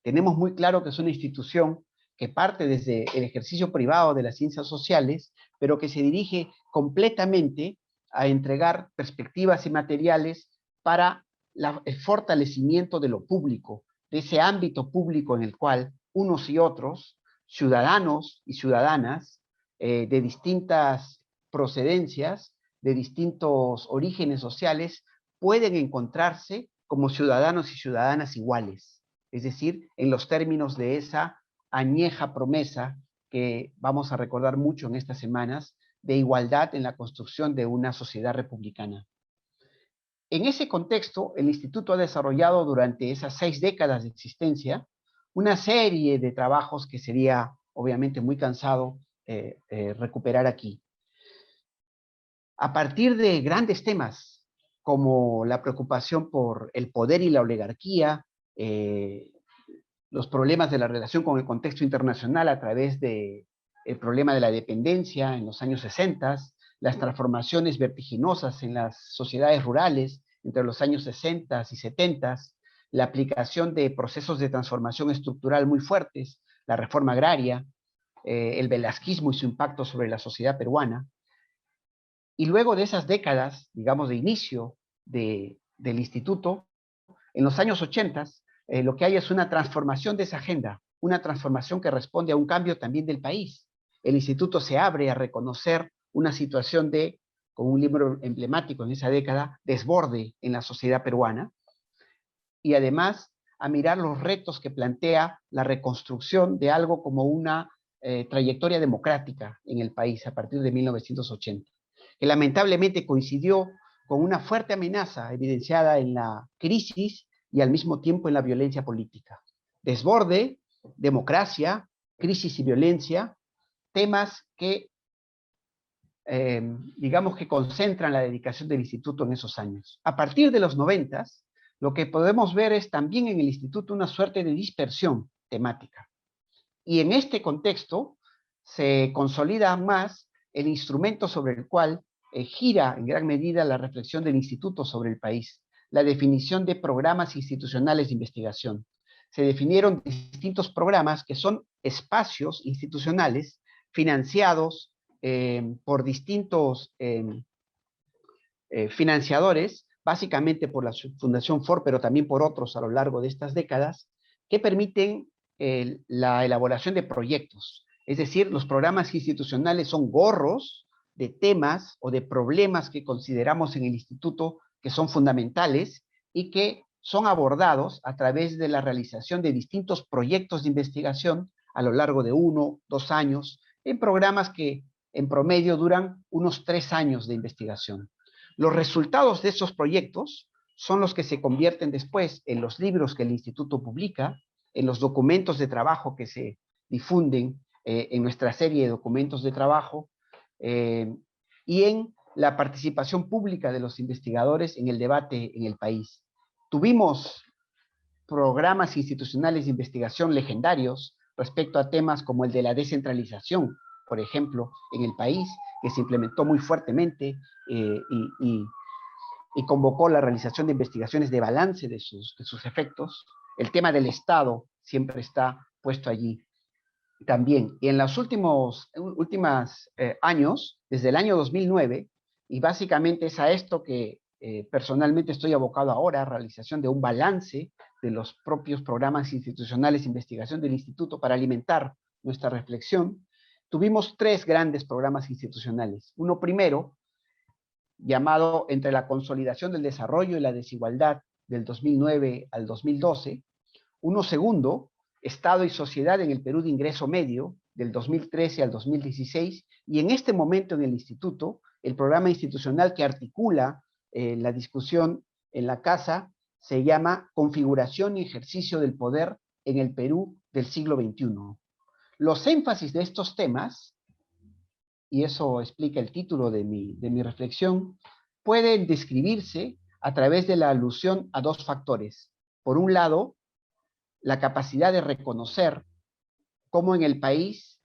Tenemos muy claro que es una institución que parte desde el ejercicio privado de las ciencias sociales, pero que se dirige completamente a entregar perspectivas y materiales para el fortalecimiento de lo público, de ese ámbito público en el cual unos y otros, ciudadanos y ciudadanas de distintas procedencias, de distintos orígenes sociales, pueden encontrarse como ciudadanos y ciudadanas iguales. Es decir, en los términos de esa añeja promesa que vamos a recordar mucho en estas semanas, de igualdad en la construcción de una sociedad republicana. En ese contexto, el Instituto ha desarrollado durante esas 6 décadas de existencia una serie de trabajos que sería obviamente muy cansado recuperar aquí. A partir de grandes temas como la preocupación por el poder y la oligarquía, los problemas de la relación con el contexto internacional a través del problema de la dependencia en los años 60, las transformaciones vertiginosas en las sociedades rurales entre los años 60 y 70, la aplicación de procesos de transformación estructural muy fuertes, la reforma agraria, el velasquismo y su impacto sobre la sociedad peruana. Y luego de esas décadas, digamos, de inicio del instituto, en los años 80, lo que hay es una transformación de esa agenda, una transformación que responde a un cambio también del país. El instituto se abre a reconocer una situación de, con un libro emblemático en esa década, desborde en la sociedad peruana, y además a mirar los retos que plantea la reconstrucción de algo como una trayectoria democrática en el país a partir de 1980, que lamentablemente coincidió con una fuerte amenaza evidenciada en la crisis y al mismo tiempo en la violencia política. Desborde, democracia, crisis y violencia, temas que, digamos que concentran la dedicación del instituto en esos años. A partir de los 90, lo que podemos ver es también en el instituto una suerte de dispersión temática. Y en este contexto se consolida más el instrumento sobre el cual gira en gran medida la reflexión del instituto sobre el país, la definición de programas institucionales de investigación. Se definieron distintos programas que son espacios institucionales financiados por distintos financiadores, básicamente por la Fundación Ford, pero también por otros a lo largo de estas décadas, que permiten la elaboración de proyectos. Es decir, los programas institucionales son gorros de temas o de problemas que consideramos en el instituto que son fundamentales y que son abordados a través de la realización de distintos proyectos de investigación a lo largo de 1, 2 años, en programas que en promedio duran unos 3 años de investigación. Los resultados de esos proyectos son los que se convierten después en los libros que el instituto publica, en los documentos de trabajo que se difunden en nuestra serie de documentos de trabajo, y en la participación pública de los investigadores en el debate en el país. Tuvimos programas institucionales de investigación legendarios respecto a temas como el de la descentralización, por ejemplo, en el país, que se implementó muy fuertemente y convocó la realización de investigaciones de balance de sus efectos. El tema del Estado siempre está puesto allí también. Y en los últimos años, desde el año 2009, y básicamente es a esto que personalmente estoy abocado ahora, realización de un balance de los propios programas institucionales de investigación del instituto para alimentar nuestra reflexión, tuvimos 3 grandes programas institucionales. Uno primero, llamado Entre la consolidación del desarrollo y la desigualdad del 2009 al 2012. Uno segundo, Estado y sociedad en el Perú de ingreso medio, del 2013 al 2016. Y en este momento en el instituto, el programa institucional que articula la discusión en la casa se llama Configuración y ejercicio del poder en el Perú del siglo XXI. Los énfasis de estos temas, y eso explica el título de mi reflexión, pueden describirse a través de la alusión a dos factores. Por un lado, la capacidad de reconocer cómo en el país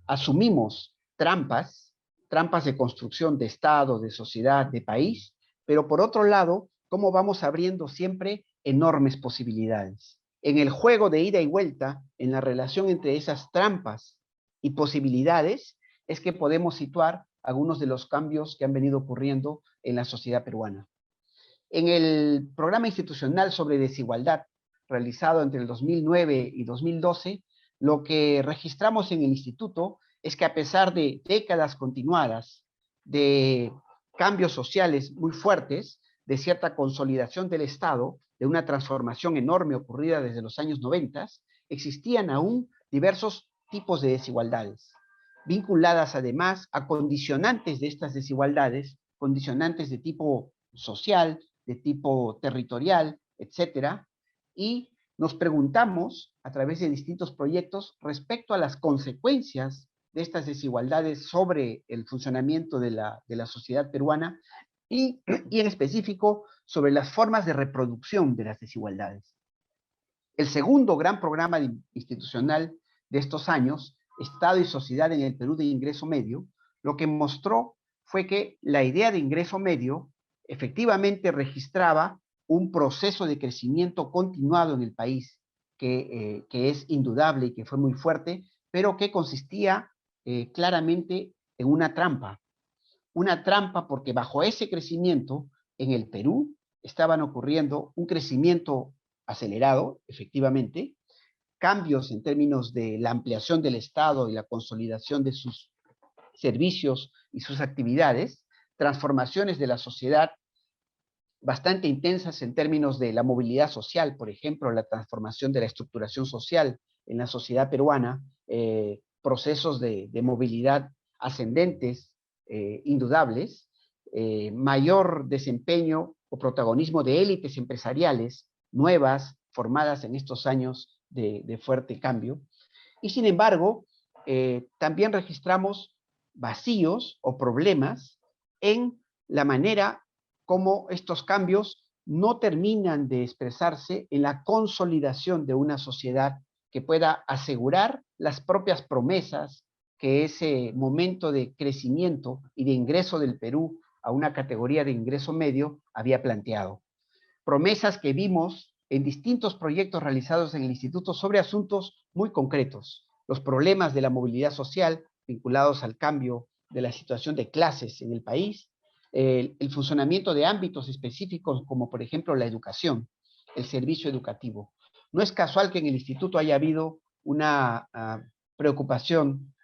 asumimos trampas de construcción de Estado, de sociedad, de país, pero por otro lado, cómo vamos abriendo siempre enormes posibilidades. En el juego de ida y vuelta, en la relación entre esas trampas y posibilidades, es que podemos situar algunos de los cambios que han venido ocurriendo en la sociedad peruana. En el programa institucional sobre desigualdad, realizado entre el 2009 y 2012, lo que registramos en el instituto es que a pesar de décadas continuadas de cambios sociales muy fuertes, de cierta consolidación del Estado, de una transformación enorme ocurrida desde los años 90, existían aún diversos tipos de desigualdades, vinculadas además a condicionantes de estas desigualdades, condicionantes de tipo social, de tipo territorial, etcétera, y nos preguntamos a través de distintos proyectos respecto a las consecuencias de estas desigualdades sobre el funcionamiento de la sociedad peruana y en específico sobre las formas de reproducción de las desigualdades. El segundo gran programa institucional de estos años, Estado y Sociedad en el Perú de Ingreso Medio, lo que mostró fue que la idea de ingreso medio efectivamente registraba un proceso de crecimiento continuado en el país, que es indudable y que fue muy fuerte, pero que consistía claramente en una trampa porque bajo ese crecimiento en el Perú estaban ocurriendo un crecimiento acelerado, efectivamente, cambios en términos de la ampliación del Estado y la consolidación de sus servicios y sus actividades, transformaciones de la sociedad bastante intensas en términos de la movilidad social, por ejemplo, la transformación de la estructuración social en la sociedad peruana, procesos de movilidad ascendentes, indudables, mayor desempeño o protagonismo de élites empresariales nuevas, formadas en estos años de fuerte cambio. Y sin embargo, también registramos vacíos o problemas en la manera como estos cambios no terminan de expresarse en la consolidación de una sociedad que pueda asegurar las propias promesas que ese momento de crecimiento y de ingreso del Perú a una categoría de ingreso medio había planteado. Promesas que vimos en distintos proyectos realizados en el instituto sobre asuntos muy concretos, los problemas de la movilidad social vinculados al cambio de la situación de clases en el país, el funcionamiento de ámbitos específicos como por ejemplo la educación, el servicio educativo. No es casual que en el instituto haya habido una preocupación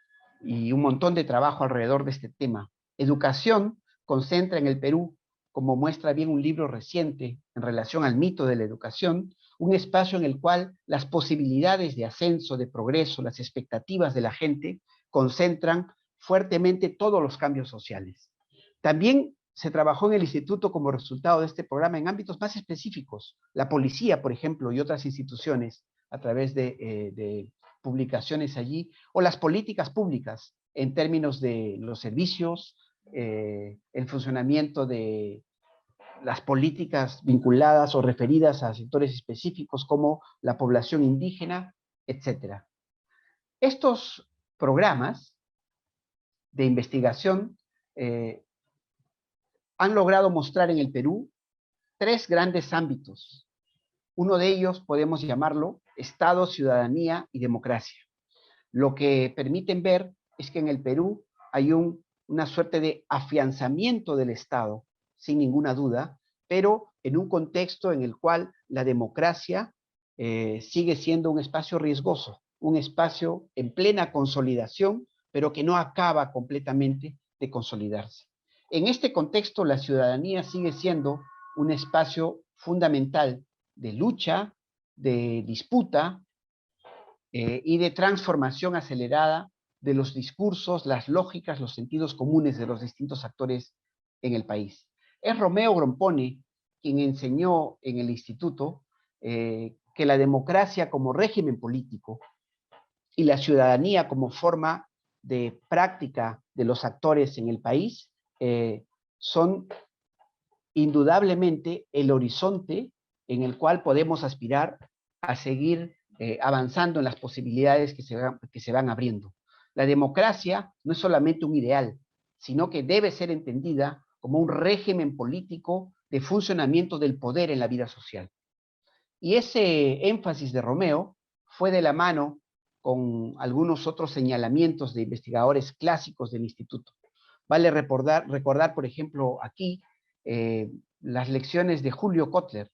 y un montón de trabajo alrededor de este tema. Educación concentra en el Perú, como muestra bien un libro reciente en relación al mito de la educación, un espacio en el cual las posibilidades de ascenso, de progreso, las expectativas de la gente concentran fuertemente todos los cambios sociales. También se trabajó en el instituto como resultado de este programa en ámbitos más específicos, la policía, por ejemplo, y otras instituciones a través de publicaciones allí, o las políticas públicas en términos de los servicios, el funcionamiento de las políticas vinculadas o referidas a sectores específicos como la población indígena, etc. Estos programas de investigación han logrado mostrar en el Perú tres grandes ámbitos. Uno de ellos podemos llamarlo Estado, ciudadanía y democracia. Lo que permiten ver es que en el Perú hay una suerte de afianzamiento del Estado, sin ninguna duda, pero en un contexto en el cual la democracia sigue siendo un espacio riesgoso, un espacio en plena consolidación, pero que no acaba completamente de consolidarse. En este contexto, la ciudadanía sigue siendo un espacio fundamental de lucha, de disputa y de transformación acelerada de los discursos, las lógicas, los sentidos comunes de los distintos actores en el país. Es Romeo Grompone quien enseñó en el instituto que la democracia como régimen político y la ciudadanía como forma de práctica de los actores en el país son indudablemente el horizonte en el cual podemos aspirar a seguir avanzando en las posibilidades que se van abriendo. La democracia no es solamente un ideal, sino que debe ser entendida como un régimen político de funcionamiento del poder en la vida social. Y ese énfasis de Romeo fue de la mano con algunos otros señalamientos de investigadores clásicos del instituto. Vale recordar por ejemplo, aquí las lecciones de Julio Kotler,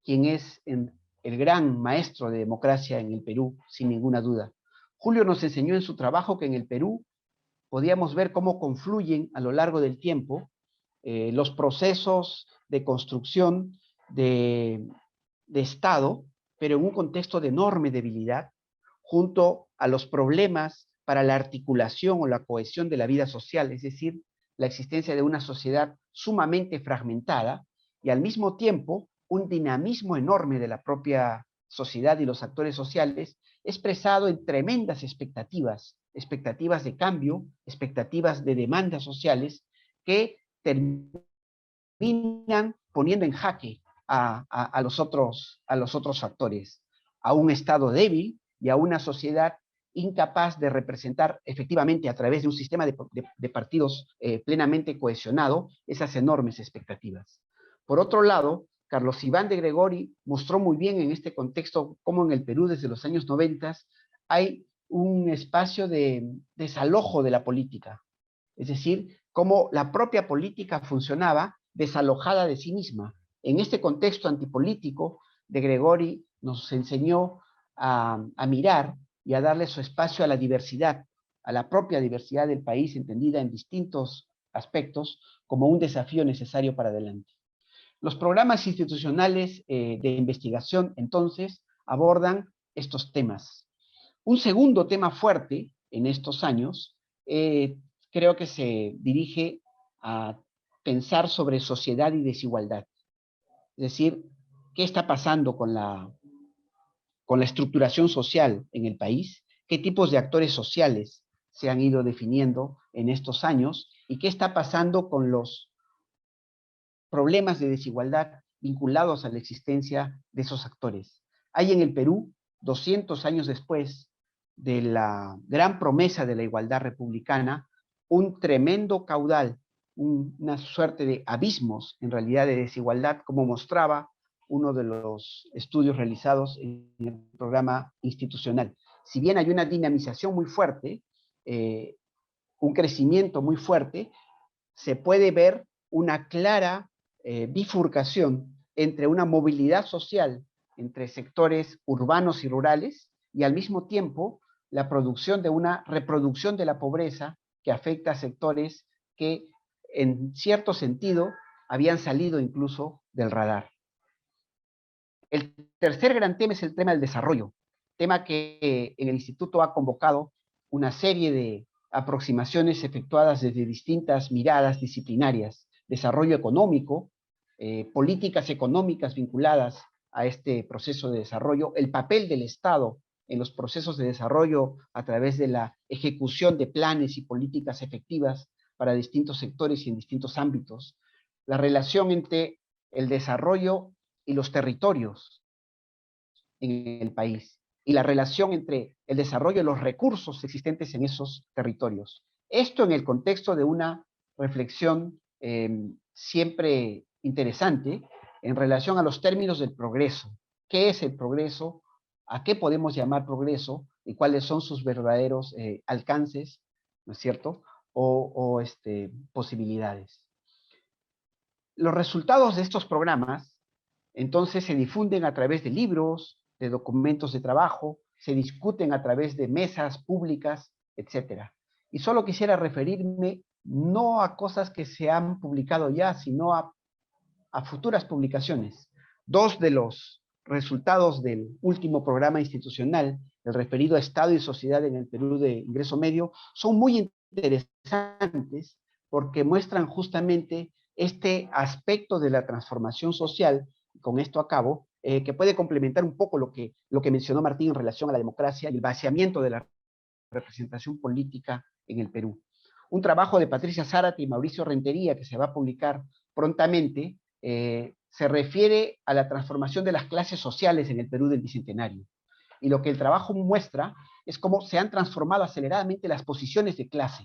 quien es el gran maestro de democracia en el Perú, sin ninguna duda. Julio nos enseñó en su trabajo que en el Perú podíamos ver cómo confluyen a lo largo del tiempo los procesos de construcción de Estado, pero en un contexto de enorme debilidad, junto a los problemas para la articulación o la cohesión de la vida social, es decir, la existencia de una sociedad sumamente fragmentada y al mismo tiempo un dinamismo enorme de la propia sociedad y los actores sociales expresado en tremendas expectativas de cambio, expectativas de demandas sociales que terminan poniendo en jaque a los otros actores, a un Estado débil y a una sociedad incapaz de representar efectivamente a través de un sistema de partidos plenamente cohesionado esas enormes expectativas. Por otro lado, Carlos Iván de Gregori mostró muy bien en este contexto cómo en el Perú desde los años 90 hay un espacio de desalojo de la política, es decir, cómo la propia política funcionaba desalojada de sí misma. En este contexto antipolítico, de Gregori nos enseñó a mirar y a darle su espacio a la diversidad, a la propia diversidad del país, entendida en distintos aspectos, como un desafío necesario para adelante. Los programas institucionales de investigación, entonces, abordan estos temas. Un segundo tema fuerte en estos años creo que se dirige a pensar sobre sociedad y desigualdad. Es decir, ¿qué está pasando con la estructuración social en el país? ¿Qué tipos de actores sociales se han ido definiendo en estos años? ¿Y qué está pasando con los problemas de desigualdad vinculados a la existencia de esos actores? Hay en el Perú, 200 años después de la gran promesa de la igualdad republicana, un tremendo caudal, una suerte de abismos en realidad de desigualdad, como mostraba uno de los estudios realizados en el programa institucional. Si bien hay una dinamización muy fuerte, un crecimiento muy fuerte, se puede ver una clara bifurcación entre una movilidad social entre sectores urbanos y rurales y al mismo tiempo la producción de una reproducción de la pobreza que afecta a sectores que en cierto sentido habían salido incluso del radar. El tercer gran tema es el tema del desarrollo, tema que en el instituto ha convocado una serie de aproximaciones efectuadas desde distintas miradas disciplinarias, desarrollo económico, políticas económicas vinculadas a este proceso de desarrollo, el papel del Estado en los procesos de desarrollo a través de la ejecución de planes y políticas efectivas para distintos sectores y en distintos ámbitos, la relación entre el desarrollo y los territorios en el país y la relación entre el desarrollo y los recursos existentes en esos territorios. Esto en el contexto de una reflexión siempre interesante en relación a los términos del progreso. ¿Qué es el progreso? ¿A qué podemos llamar progreso? ¿Y cuáles son sus verdaderos alcances? ¿No es cierto? O posibilidades. Los resultados de estos programas entonces se difunden a través de libros, de documentos de trabajo, se discuten a través de mesas públicas, etc. Y solo quisiera referirme no a cosas que se han publicado ya, sino a futuras publicaciones. Dos de los resultados del último programa institucional, el referido a Estado y Sociedad en el Perú de ingreso medio, son muy interesantes porque muestran justamente este aspecto de la transformación social, y con esto acabo, que puede complementar un poco lo que mencionó Martín en relación a la democracia y el vaciamiento de la representación política en el Perú. Un trabajo de Patricia Zárate y Mauricio Rentería, que se va a publicar prontamente, se refiere a la transformación de las clases sociales en el Perú del Bicentenario. Y lo que el trabajo muestra es cómo se han transformado aceleradamente las posiciones de clase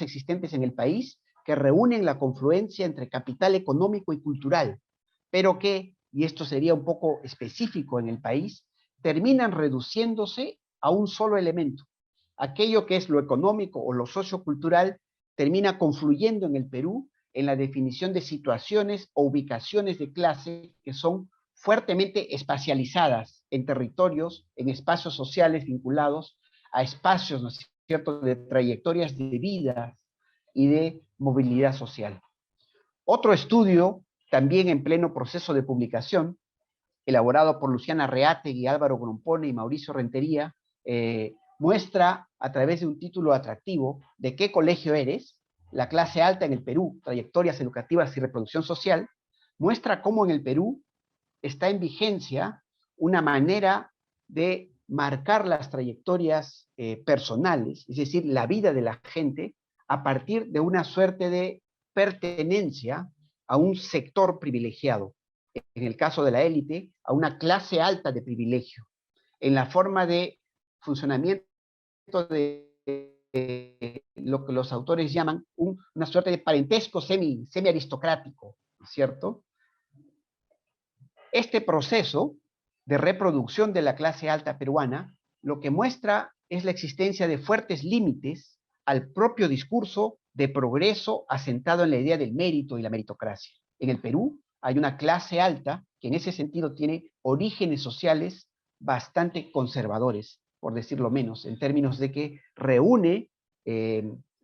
existentes en el país, que reúnen la confluencia entre capital económico y cultural, pero que, y esto sería un poco específico en el país, terminan reduciéndose a un solo elemento. Aquello que es lo económico o lo sociocultural termina confluyendo en el Perú en la definición de situaciones o ubicaciones de clase que son fuertemente espacializadas en territorios, en espacios sociales vinculados a espacios, ¿no es cierto?, de trayectorias de vida y de movilidad social. Otro estudio, también en pleno proceso de publicación, elaborado por Luciana Reategui, Álvaro Grompone y Mauricio Rentería, muestra a través de un título atractivo de qué colegio eres, la clase alta en el Perú, trayectorias educativas y reproducción social, muestra cómo en el Perú está en vigencia una manera de marcar las trayectorias personales, es decir, la vida de la gente, a partir de una suerte de pertenencia a un sector privilegiado. En el caso de la élite, a una clase alta de privilegio, en la forma de funcionamiento de lo que los autores llaman una suerte de parentesco semi-aristocrático, ¿cierto? Este proceso de reproducción de la clase alta peruana lo que muestra es la existencia de fuertes límites al propio discurso de progreso asentado en la idea del mérito y la meritocracia. En el Perú hay una clase alta que en ese sentido tiene orígenes sociales bastante conservadores, por decirlo menos, en términos de que reúne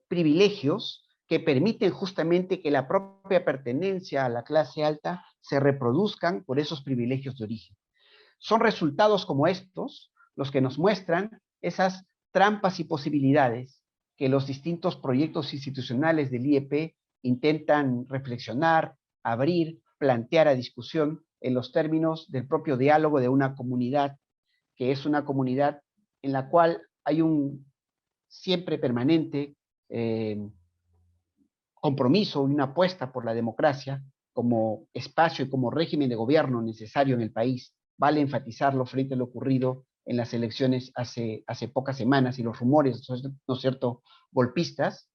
privilegios que permiten justamente que la propia pertenencia a la clase alta se reproduzcan por esos privilegios de origen. Son resultados como estos los que nos muestran esas trampas y posibilidades que los distintos proyectos institucionales del IEP intentan reflexionar, abrir, plantear a discusión en los términos del propio diálogo de una comunidad, que es una comunidad en la cual hay un siempre permanente compromiso y una apuesta por la democracia como espacio y como régimen de gobierno necesario en el país. Vale enfatizarlo frente a lo ocurrido en las elecciones hace pocas semanas y los rumores, ¿no es cierto?, golpistas,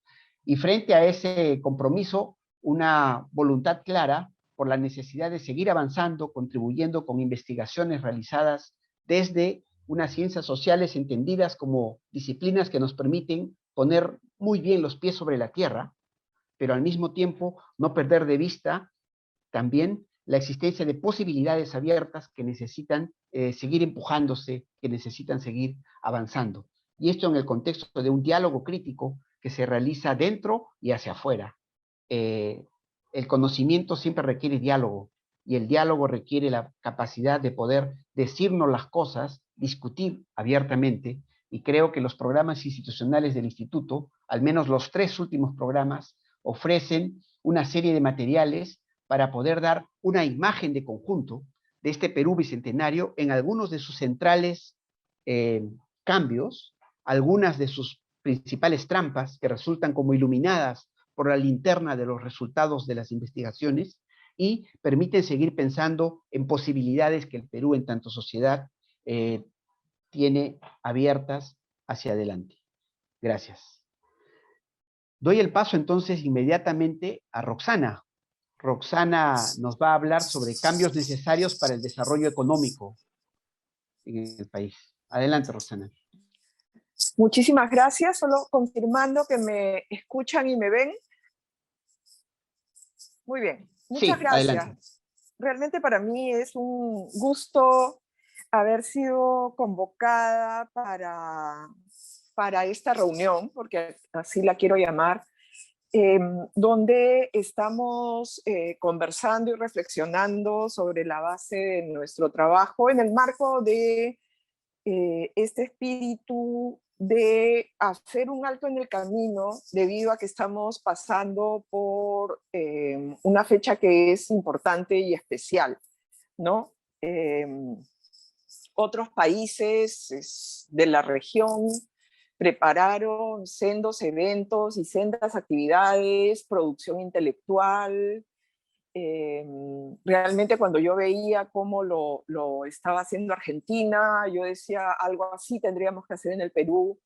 y frente a ese compromiso, una voluntad clara por la necesidad de seguir avanzando, contribuyendo con investigaciones realizadas desde unas ciencias sociales entendidas como disciplinas que nos permiten poner muy bien los pies sobre la tierra, pero al mismo tiempo no perder de vista también la existencia de posibilidades abiertas que necesitan seguir empujándose, que necesitan seguir avanzando. Y esto en el contexto de un diálogo crítico que se realiza dentro y hacia afuera. El conocimiento siempre requiere diálogo, y el diálogo requiere la capacidad de poder decirnos las cosas, discutir abiertamente, y creo que los programas institucionales del Instituto, al menos los 3 últimos programas, ofrecen una serie de materiales para poder dar una imagen de conjunto de este Perú bicentenario en algunos de sus centrales cambios, algunas de sus principales trampas que resultan como iluminadas por la linterna de los resultados de las investigaciones y permiten seguir pensando en posibilidades que el Perú en tanto sociedad tiene abiertas hacia adelante. Gracias. Doy el paso entonces inmediatamente a Roxana. Roxana nos va a hablar sobre cambios necesarios para el desarrollo económico en el país. Adelante, Roxana. Muchísimas gracias. Solo confirmando que me escuchan y me ven. Muy bien. Muchas gracias. Adelante. Realmente para mí es un gusto haber sido convocada para esta reunión, porque así la quiero llamar, donde estamos conversando y reflexionando sobre la base de nuestro trabajo en el marco de este espíritu de hacer un alto en el camino debido a que estamos pasando por una fecha que es importante y especial ¿no? Otros países de la región prepararon sendos eventos y sendas actividades, producción intelectual. Realmente cuando yo veía cómo lo estaba haciendo Argentina, yo decía, algo así tendríamos que hacer en el Perú.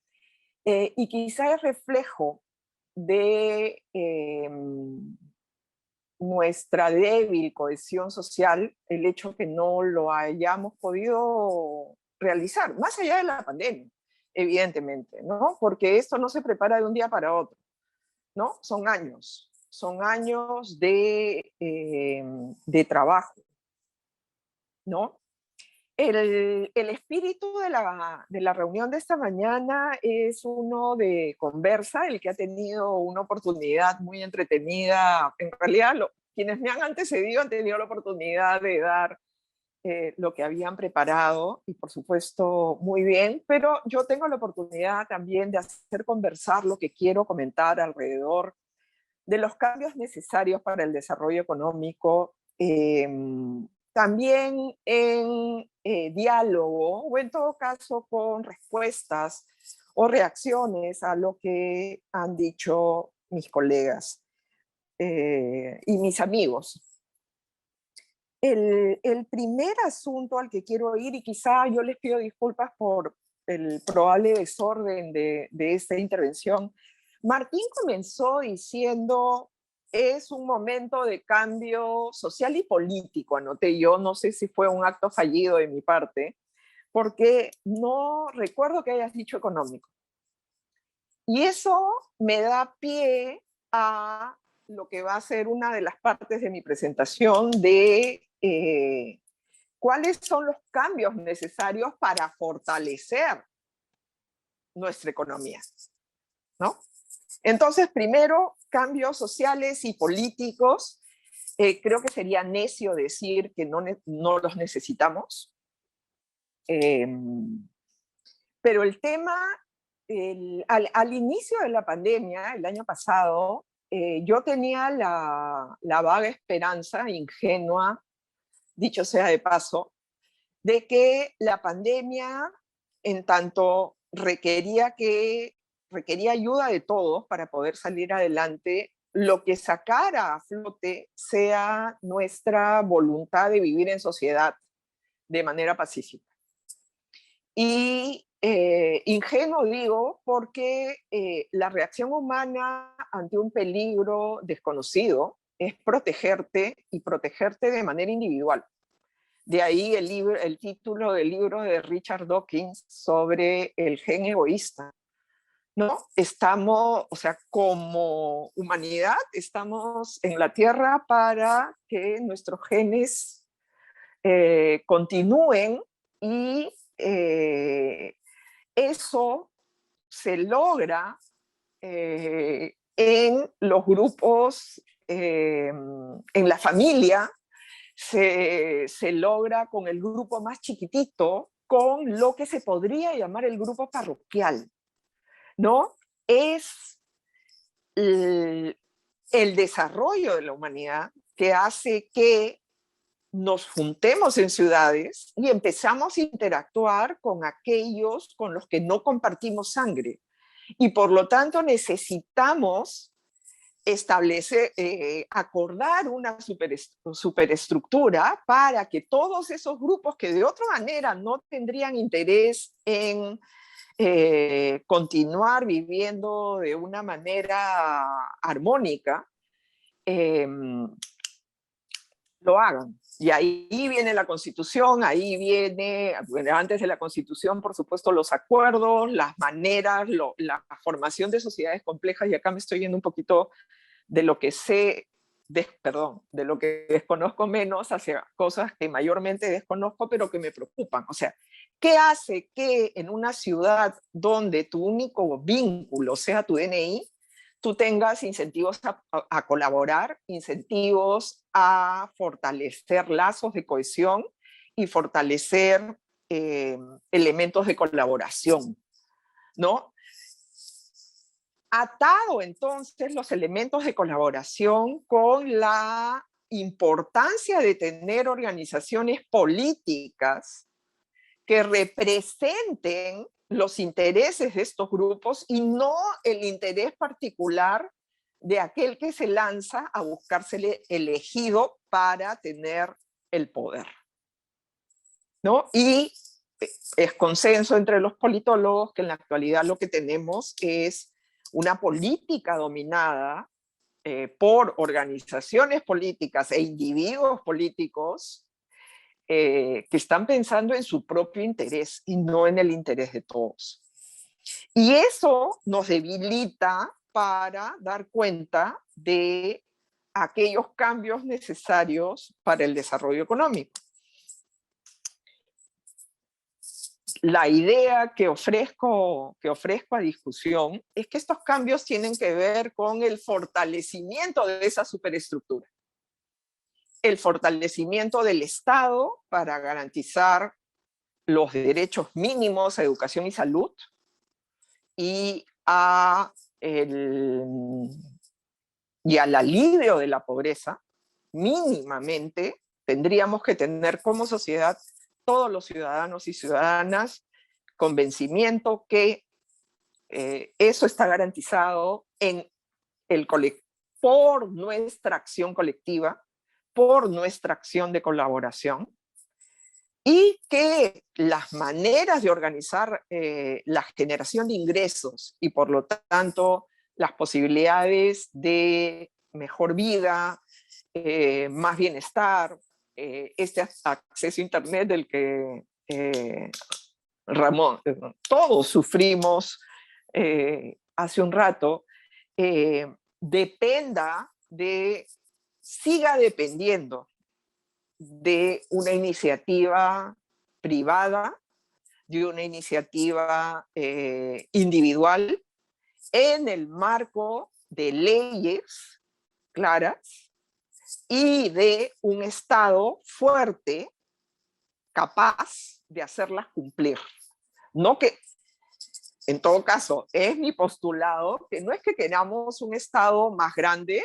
Y quizá es reflejo de nuestra débil cohesión social el hecho que no lo hayamos podido realizar, más allá de la pandemia, evidentemente, ¿no? Porque esto no se prepara de un día para otro, ¿no? Son años de trabajo, ¿no? El espíritu de la reunión de esta mañana es uno de conversa, el que ha tenido una oportunidad muy entretenida. En realidad, quienes me han antecedido han tenido la oportunidad de dar lo que habían preparado y por supuesto muy bien, pero yo tengo la oportunidad también de hacer conversar lo que quiero comentar alrededor de los cambios necesarios para el desarrollo económico, también en diálogo o en todo caso con respuestas o reacciones a lo que han dicho mis colegas y mis amigos. El primer asunto al que quiero ir, y quizá yo les pido disculpas por el probable desorden de esta intervención, Martín comenzó diciendo, es un momento de cambio social y político, anoté yo, no sé si fue un acto fallido de mi parte, porque no recuerdo que hayas dicho económico. Y eso me da pie a lo que va a ser una de las partes de mi presentación de cuáles son los cambios necesarios para fortalecer nuestra economía, ¿no? Entonces, primero, cambios sociales y políticos. Creo que sería necio decir que no los necesitamos. Pero el tema, al inicio de la pandemia, el año pasado, yo tenía la vaga esperanza, ingenua, dicho sea de paso, de que la pandemia, en tanto requería ayuda de todos para poder salir adelante, lo que sacara a flote sea nuestra voluntad de vivir en sociedad de manera pacífica. Y ingenuo digo porque la reacción humana ante un peligro desconocido es protegerte y protegerte de manera individual. De ahí el título del libro de Richard Dawkins sobre el gen egoísta, ¿no? Estamos, o sea, como humanidad, estamos en la Tierra para que nuestros genes continúen y eso se logra en los grupos, en la familia, se logra con el grupo más chiquitito, con lo que se podría llamar el grupo parroquial, ¿no? Es el desarrollo de la humanidad que hace que nos juntemos en ciudades y empezamos a interactuar con aquellos con los que no compartimos sangre. Y por lo tanto necesitamos establecer, acordar una superestructura para que todos esos grupos que de otra manera no tendrían interés en continuar viviendo de una manera armónica, lo hagan. Y ahí viene la Constitución, ahí viene, bueno, antes de la Constitución, por supuesto, los acuerdos, las maneras, la formación de sociedades complejas, y acá me estoy yendo un poquito de lo que sé, de lo que desconozco menos hacia cosas que mayormente desconozco, pero que me preocupan. O sea, ¿qué hace que en una ciudad donde tu único vínculo sea tu DNI, tú tengas incentivos a colaborar, incentivos a fortalecer lazos de cohesión y fortalecer elementos de colaboración, ¿no? Atado entonces los elementos de colaboración con la importancia de tener organizaciones políticas que representen los intereses de estos grupos y no el interés particular de aquel que se lanza a buscársele elegido para tener el poder, ¿no? Y es consenso entre los politólogos que en la actualidad lo que tenemos es una política dominada por organizaciones políticas e individuos políticos que están pensando en su propio interés y no en el interés de todos. Y eso nos debilita para dar cuenta de aquellos cambios necesarios para el desarrollo económico. La idea que ofrezco a discusión es que estos cambios tienen que ver con el fortalecimiento de esa superestructura. El fortalecimiento del Estado para garantizar los derechos mínimos a educación y salud y al alivio de la pobreza. Mínimamente tendríamos que tener como sociedad todos los ciudadanos y ciudadanas convencimiento que eso está garantizado por nuestra acción colectiva, por nuestra acción de colaboración, y que las maneras de organizar la generación de ingresos y por lo tanto las posibilidades de mejor vida, más bienestar, este acceso a Internet del que Ramón, todos sufrimos hace un rato, siga dependiendo de una iniciativa privada, de una iniciativa individual, en el marco de leyes claras y de un Estado fuerte, capaz de hacerlas cumplir. No que, en todo caso, es mi postulado que no es que queramos un Estado más grande,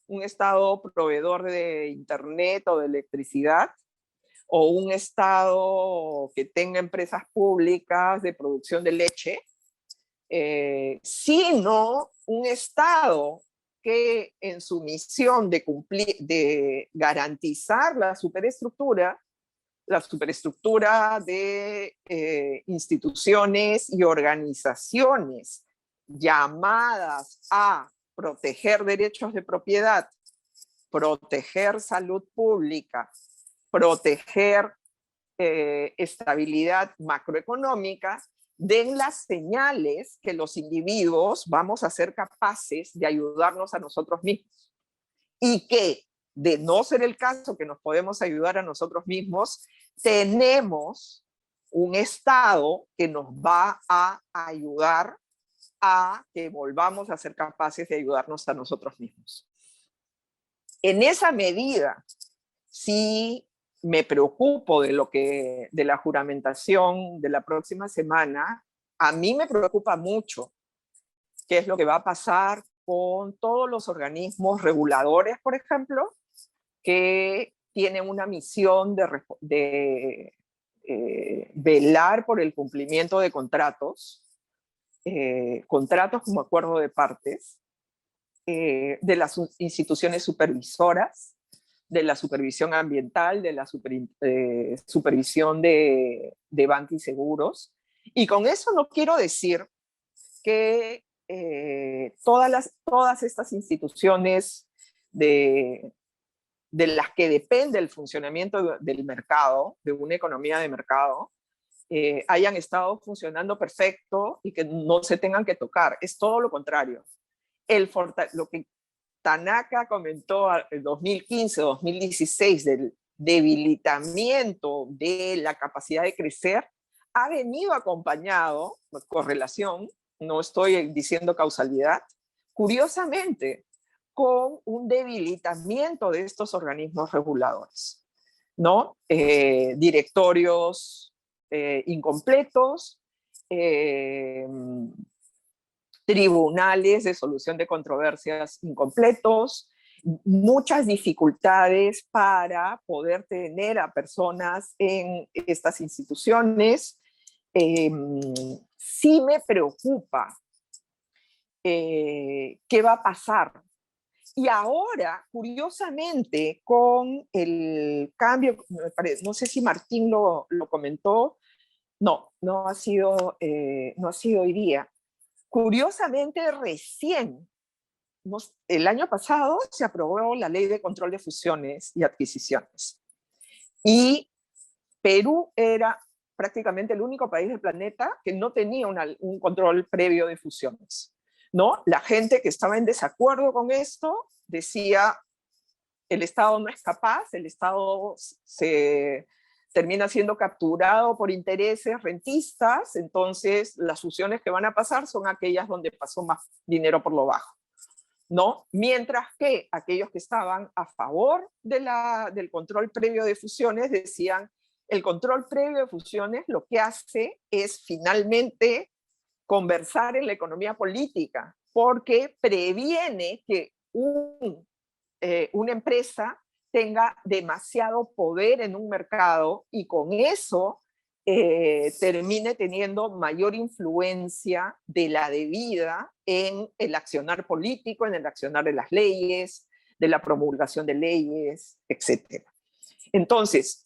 un Estado proveedor de Internet o de electricidad, o un Estado que tenga empresas públicas de producción de leche, sino un Estado que en su misión de garantizar la superestructura de instituciones y organizaciones llamadas a proteger derechos de propiedad, proteger salud pública, proteger estabilidad macroeconómica, den las señales que los individuos vamos a ser capaces de ayudarnos a nosotros mismos. Y que, de no ser el caso que nos podemos ayudar a nosotros mismos, tenemos un Estado que nos va a ayudar a que volvamos a ser capaces de ayudarnos a nosotros mismos. En esa medida, sí me preocupo de la juramentación de la próxima semana. A mí me preocupa mucho qué es lo que va a pasar con todos los organismos reguladores, por ejemplo, que tienen una misión de velar por el cumplimiento de contratos como acuerdo de partes, de las instituciones supervisoras, de la supervisión ambiental, de la supervisión de banca y seguros. Y con eso no quiero decir que todas estas instituciones de las que depende el funcionamiento del mercado, de una economía de mercado, hayan estado funcionando perfecto y que no se tengan que tocar. Es todo lo contrario. Lo que Tanaka comentó en 2015-2016 del debilitamiento de la capacidad de crecer ha venido acompañado, correlación, no estoy diciendo causalidad, curiosamente, con un debilitamiento de estos organismos reguladores, ¿no? Directorios incompletos, tribunales de solución de controversias incompletos, muchas dificultades para poder tener a personas en estas instituciones. Sí me preocupa qué va a pasar. Y ahora, curiosamente, con el cambio, no sé si Martín lo comentó, no ha sido hoy día. Curiosamente, recién, el año pasado se aprobó la Ley de Control de Fusiones y Adquisiciones. Y Perú era prácticamente el único país del planeta que no tenía un control previo de fusiones, ¿no? La gente que estaba en desacuerdo con esto decía, el Estado no es capaz, el Estado se termina siendo capturado por intereses rentistas, entonces las fusiones que van a pasar son aquellas donde pasó más dinero por lo bajo, ¿no? Mientras que aquellos que estaban a favor del control previo de fusiones decían, el control previo de fusiones lo que hace es finalmente conversar en la economía política, porque previene que una empresa tenga demasiado poder en un mercado y con eso termine teniendo mayor influencia de la debida en el accionar político, en el accionar de las leyes, de la promulgación de leyes, etc. Entonces,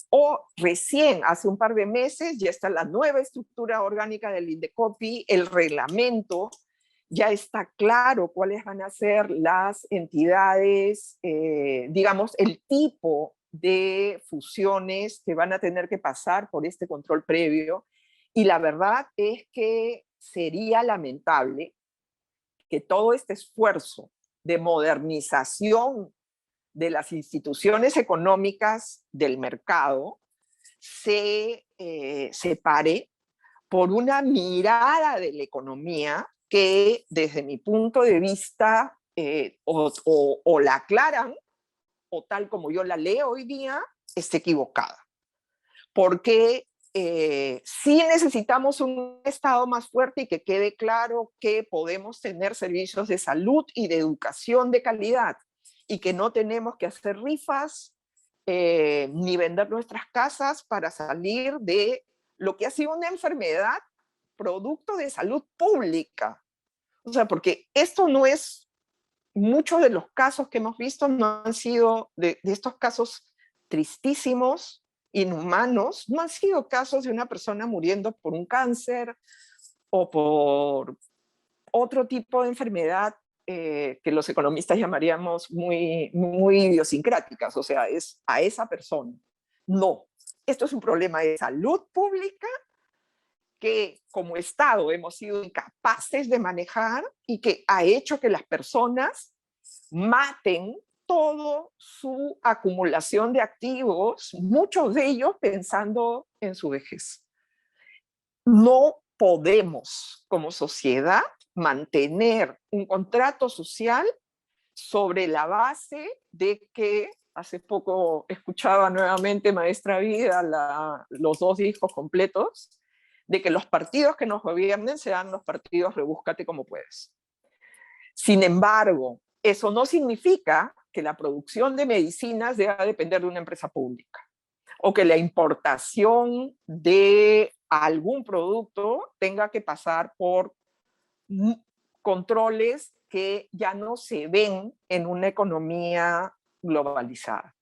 recién hace un par de meses ya está la nueva estructura orgánica del Indecopi, el reglamento, ya está claro cuáles van a ser las entidades, digamos, el tipo de fusiones que van a tener que pasar por este control previo. Y la verdad es que sería lamentable que todo este esfuerzo de modernización de las instituciones económicas del mercado se separe por una mirada de la economía que desde mi punto de vista o la aclaran o tal como yo la leo hoy día está equivocada. Porque sí necesitamos un Estado más fuerte y que quede claro que podemos tener servicios de salud y de educación de calidad y que no tenemos que hacer rifas ni vender nuestras casas para salir de lo que ha sido una enfermedad producto de salud pública. O sea, porque esto no es, muchos de los casos que hemos visto no han sido, de estos casos tristísimos, inhumanos, no han sido casos de una persona muriendo por un cáncer o por otro tipo de enfermedad que los economistas llamaríamos muy, muy idiosincráticas, o sea, es a esa persona. No, esto es un problema de salud pública que como Estado hemos sido incapaces de manejar y que ha hecho que las personas maten toda su acumulación de activos, muchos de ellos pensando en su vejez. No podemos como sociedad mantener un contrato social sobre la base de que, hace poco escuchaba nuevamente Maestra Vida los 2 discos completos, de que los partidos que nos gobiernen sean los partidos rebúscate como puedes. Sin embargo, eso no significa que la producción de medicinas deba depender de una empresa pública o que la importación de algún producto tenga que pasar por controles que ya no se ven en una economía globalizada.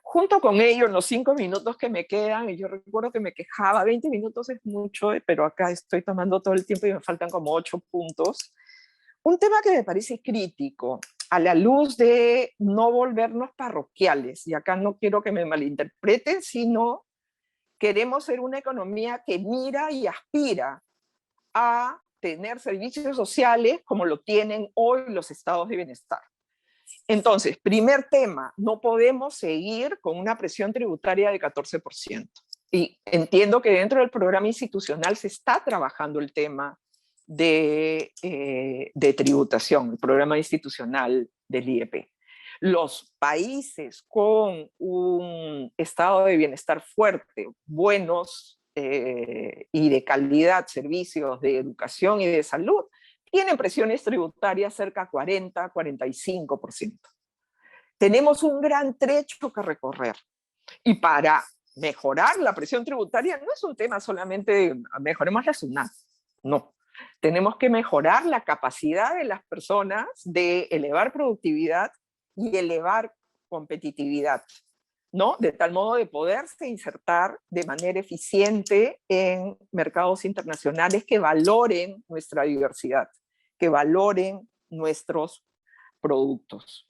Junto con ello, en los 5 minutos que me quedan, y yo recuerdo que me quejaba, 20 minutos es mucho, pero acá estoy tomando todo el tiempo y me faltan como 8 puntos. Un tema que me parece crítico, a la luz de no volvernos parroquiales, y acá no quiero que me malinterpreten, sino queremos ser una economía que mira y aspira a tener servicios sociales como lo tienen hoy los estados de bienestar. Entonces, primer tema, no podemos seguir con una presión tributaria de 14%. Y entiendo que dentro del programa institucional se está trabajando el tema de tributación, el programa institucional del IEP. Los países con un estado de bienestar fuerte, buenos y de calidad servicios de educación y de salud, tienen presiones tributarias cerca de 40, 45%. Tenemos un gran trecho que recorrer. Y para mejorar la presión tributaria no es un tema solamente de mejoremos la SUNAT, no. Tenemos que mejorar la capacidad de las personas de elevar productividad y elevar competitividad, ¿no? De tal modo de poderse insertar de manera eficiente en mercados internacionales que valoren nuestra diversidad, que valoren nuestros productos.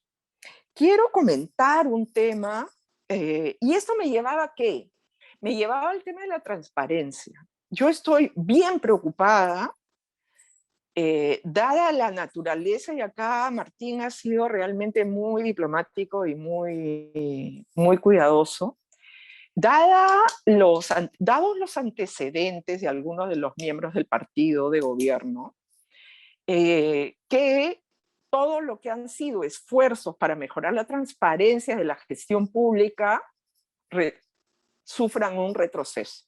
Quiero comentar un tema, y esto me llevaba ¿a qué? Me llevaba al tema de la transparencia. Yo estoy bien preocupada, dada la naturaleza, y acá Martín ha sido realmente muy diplomático y muy cuidadoso, dados los antecedentes de algunos de los miembros del partido de gobierno, que todo lo que han sido esfuerzos para mejorar la transparencia de la gestión pública sufran un retroceso.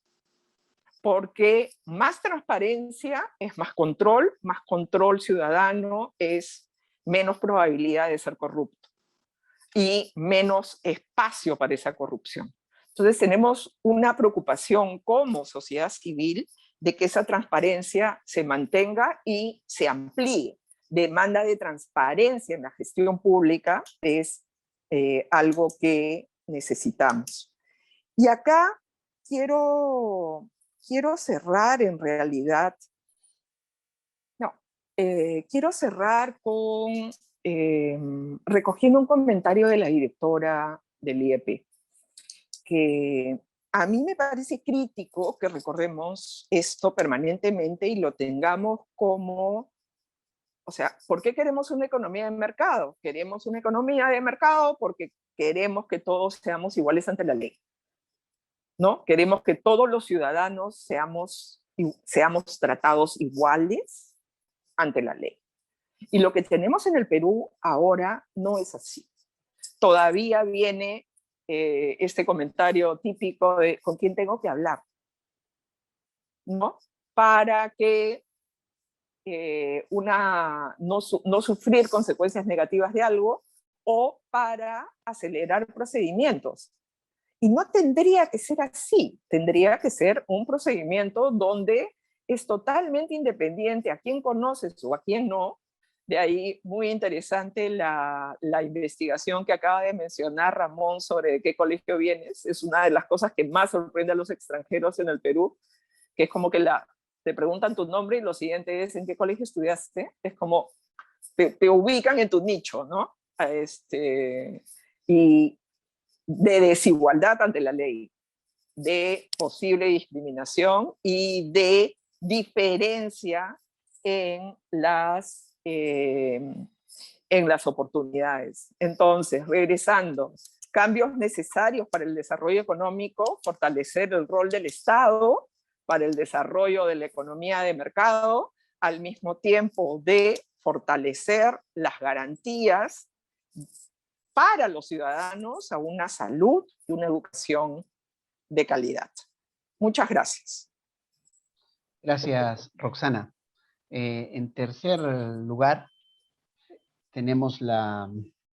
Porque más transparencia es más control ciudadano es menos probabilidad de ser corrupto y menos espacio para esa corrupción. Entonces tenemos una preocupación como sociedad civil de que esa transparencia se mantenga y se amplíe. Demanda de transparencia en la gestión pública es algo que necesitamos. Y acá quiero cerrar en realidad, quiero cerrar con recogiendo un comentario de la directora del IEP, que a mí me parece crítico que recordemos esto permanentemente y lo tengamos como, o sea, ¿por qué queremos una economía de mercado? Queremos una economía de mercado porque queremos que todos seamos iguales ante la ley, ¿no? Queremos que todos los ciudadanos seamos tratados iguales ante la ley. Y lo que tenemos en el Perú ahora no es así. Todavía viene este comentario típico de ¿con quién tengo que hablar? ¿No? Para que no sufrir consecuencias negativas de algo o para acelerar procedimientos. Y no tendría que ser así, tendría que ser un procedimiento donde es totalmente independiente a quién conoces o a quién no. De ahí muy interesante la investigación que acaba de mencionar Ramón sobre de qué colegio vienes. Es una de las cosas que más sorprende a los extranjeros en el Perú, que es como que te preguntan tu nombre y lo siguiente es ¿en qué colegio estudiaste? Es como te ubican en tu nicho, ¿no? Y de desigualdad ante la ley, de posible discriminación y de diferencia en las oportunidades. Entonces, regresando, cambios necesarios para el desarrollo económico, fortalecer el rol del Estado para el desarrollo de la economía de mercado, al mismo tiempo de fortalecer las garantías para los ciudadanos a una salud y una educación de calidad. Muchas gracias. Gracias, Roxana. En tercer lugar, tenemos la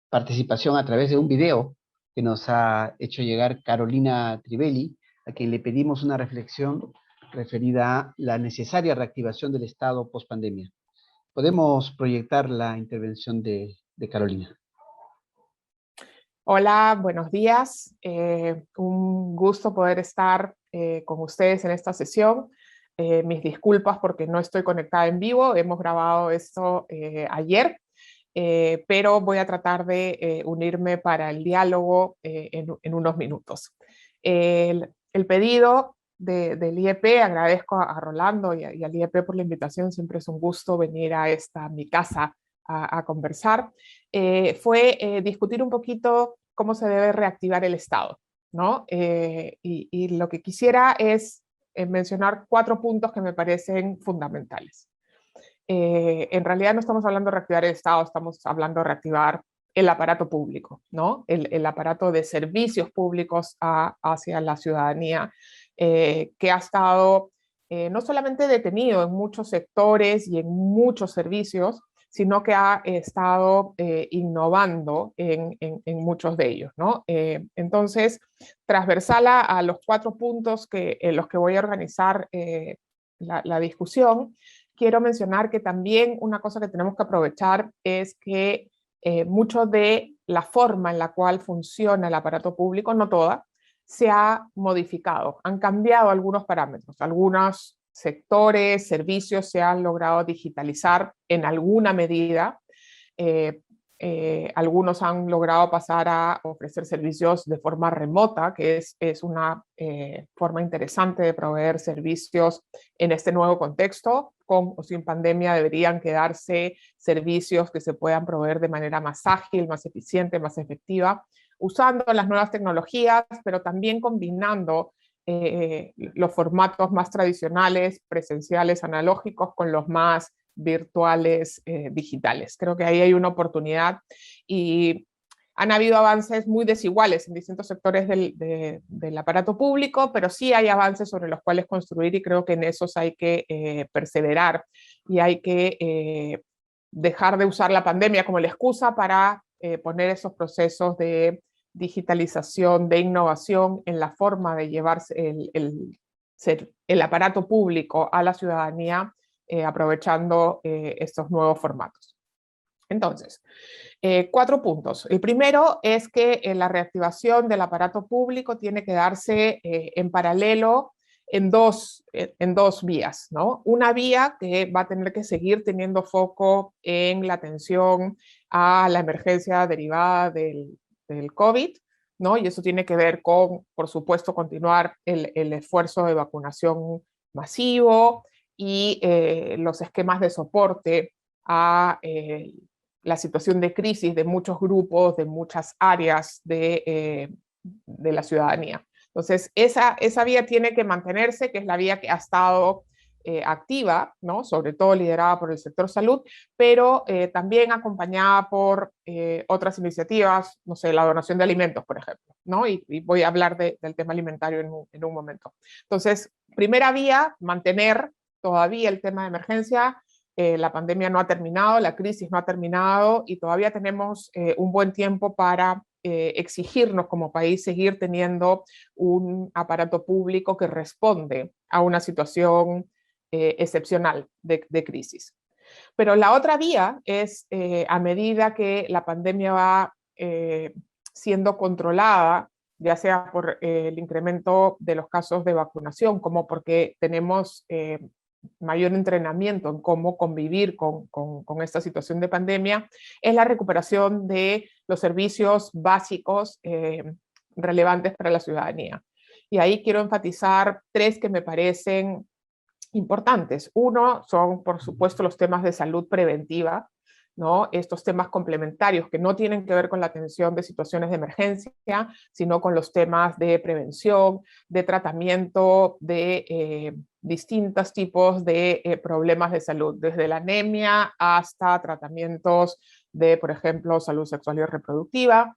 participación a través de un video que nos ha hecho llegar Carolina Trivelli, a quien le pedimos una reflexión referida a la necesaria reactivación del Estado post-pandemia. Podemos proyectar la intervención de Carolina. Hola, buenos días. Un gusto poder estar con ustedes en esta sesión. Mis disculpas porque no estoy conectada en vivo. Hemos grabado esto ayer, pero voy a tratar de unirme para el diálogo en unos minutos. El pedido del IEP, agradezco a Rolando y al IEP por la invitación. Siempre es un gusto venir a mi casa a conversar, fue discutir un poquito cómo se debe reactivar el Estado, ¿no? Y lo que quisiera es mencionar 4 puntos que me parecen fundamentales. En realidad no estamos hablando de reactivar el Estado, estamos hablando de reactivar el aparato público, ¿no? El aparato de servicios públicos hacia la ciudadanía, que ha estado no solamente detenido en muchos sectores y en muchos servicios, sino que ha estado innovando en muchos de ellos, ¿no? Entonces, transversal a los 4 puntos en los que voy a organizar la discusión, quiero mencionar que también una cosa que tenemos que aprovechar es que mucho de la forma en la cual funciona el aparato público, no toda, se ha modificado. Han cambiado algunos parámetros, algunos sectores, servicios se han logrado digitalizar en alguna medida. Algunos han logrado pasar a ofrecer servicios de forma remota, que es una forma interesante de proveer servicios en este nuevo contexto. Con o sin pandemia deberían quedarse servicios que se puedan proveer de manera más ágil, más eficiente, más efectiva, usando las nuevas tecnologías, pero también combinando los formatos más tradicionales, presenciales, analógicos, con los más virtuales, digitales. Creo que ahí hay una oportunidad y han habido avances muy desiguales en distintos sectores del aparato público, pero sí hay avances sobre los cuales construir y creo que en esos hay que perseverar y hay que dejar de usar la pandemia como la excusa para poner esos procesos de digitalización, de innovación en la forma de llevarse el aparato público a la ciudadanía, aprovechando estos nuevos formatos. Entonces, 4 puntos. El primero es que la reactivación del aparato público tiene que darse en paralelo en dos vías, ¿no? Una vía que va a tener que seguir teniendo foco en la atención a la emergencia derivada del COVID, ¿no? Y eso tiene que ver con, por supuesto, continuar el esfuerzo de vacunación masivo y los esquemas de soporte a la situación de crisis de muchos grupos, de muchas áreas de la ciudadanía. Entonces, esa vía tiene que mantenerse, que es la vía que ha estado activa, ¿no? Sobre todo liderada por el sector salud, pero también acompañada por otras iniciativas, no sé, la donación de alimentos, por ejemplo, ¿no? Y voy a hablar del tema alimentario en un momento. Entonces, primera vía, mantener todavía el tema de emergencia. La pandemia no ha terminado, la crisis no ha terminado y todavía tenemos un buen tiempo para exigirnos como país seguir teniendo un aparato público que responde a una situación excepcional de crisis. Pero la otra vía es, a medida que la pandemia va siendo controlada, ya sea por el incremento de los casos de vacunación, como porque tenemos mayor entrenamiento en cómo convivir con esta situación de pandemia, es la recuperación de los servicios básicos relevantes para la ciudadanía. Y ahí quiero enfatizar 3 que me parecen importantes. Uno son, por supuesto, los temas de salud preventiva, ¿no? Estos temas complementarios que no tienen que ver con la atención de situaciones de emergencia, sino con los temas de prevención, de tratamiento de distintos tipos de problemas de salud, desde la anemia hasta tratamientos de, por ejemplo, salud sexual y reproductiva,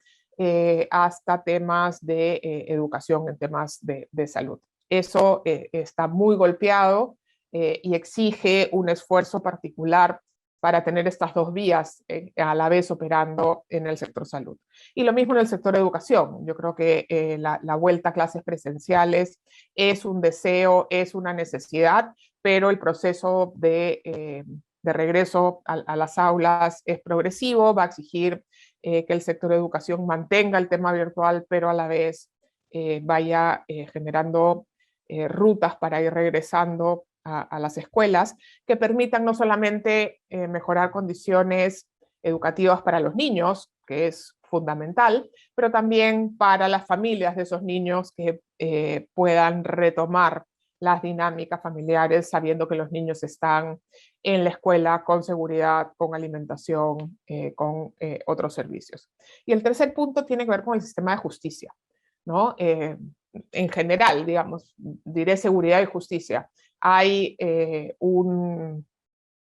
hasta temas de educación en temas de salud. Eso está muy golpeado y exige un esfuerzo particular para tener estas 2 vías a la vez operando en el sector salud. Y lo mismo en el sector educación. Yo creo que la vuelta a clases presenciales es un deseo, es una necesidad, pero el proceso de regreso a las aulas es progresivo, va a exigir que el sector de educación mantenga el tema virtual, pero a la vez vaya generando rutas para ir regresando a las escuelas que permitan no solamente mejorar condiciones educativas para los niños, que es fundamental, pero también para las familias de esos niños que puedan retomar las dinámicas familiares sabiendo que los niños están en la escuela con seguridad, con alimentación, con otros servicios. Y el tercer punto tiene que ver con el sistema de justicia, ¿no? En general, digamos, diré seguridad y justicia. Hay un,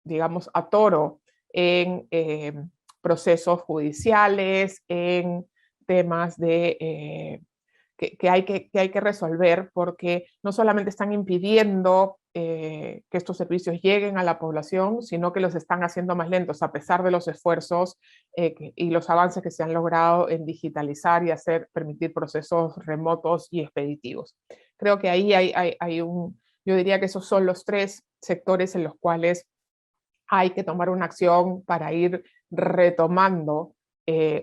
digamos, atoro en procesos judiciales, en temas de, que hay que resolver porque no solamente están impidiendo que estos servicios lleguen a la población, sino que los están haciendo más lentos, a pesar de los esfuerzos y los avances que se han logrado en digitalizar y permitir procesos remotos y expeditivos. Creo que ahí yo diría que esos son los 3 sectores en los cuales hay que tomar una acción para ir retomando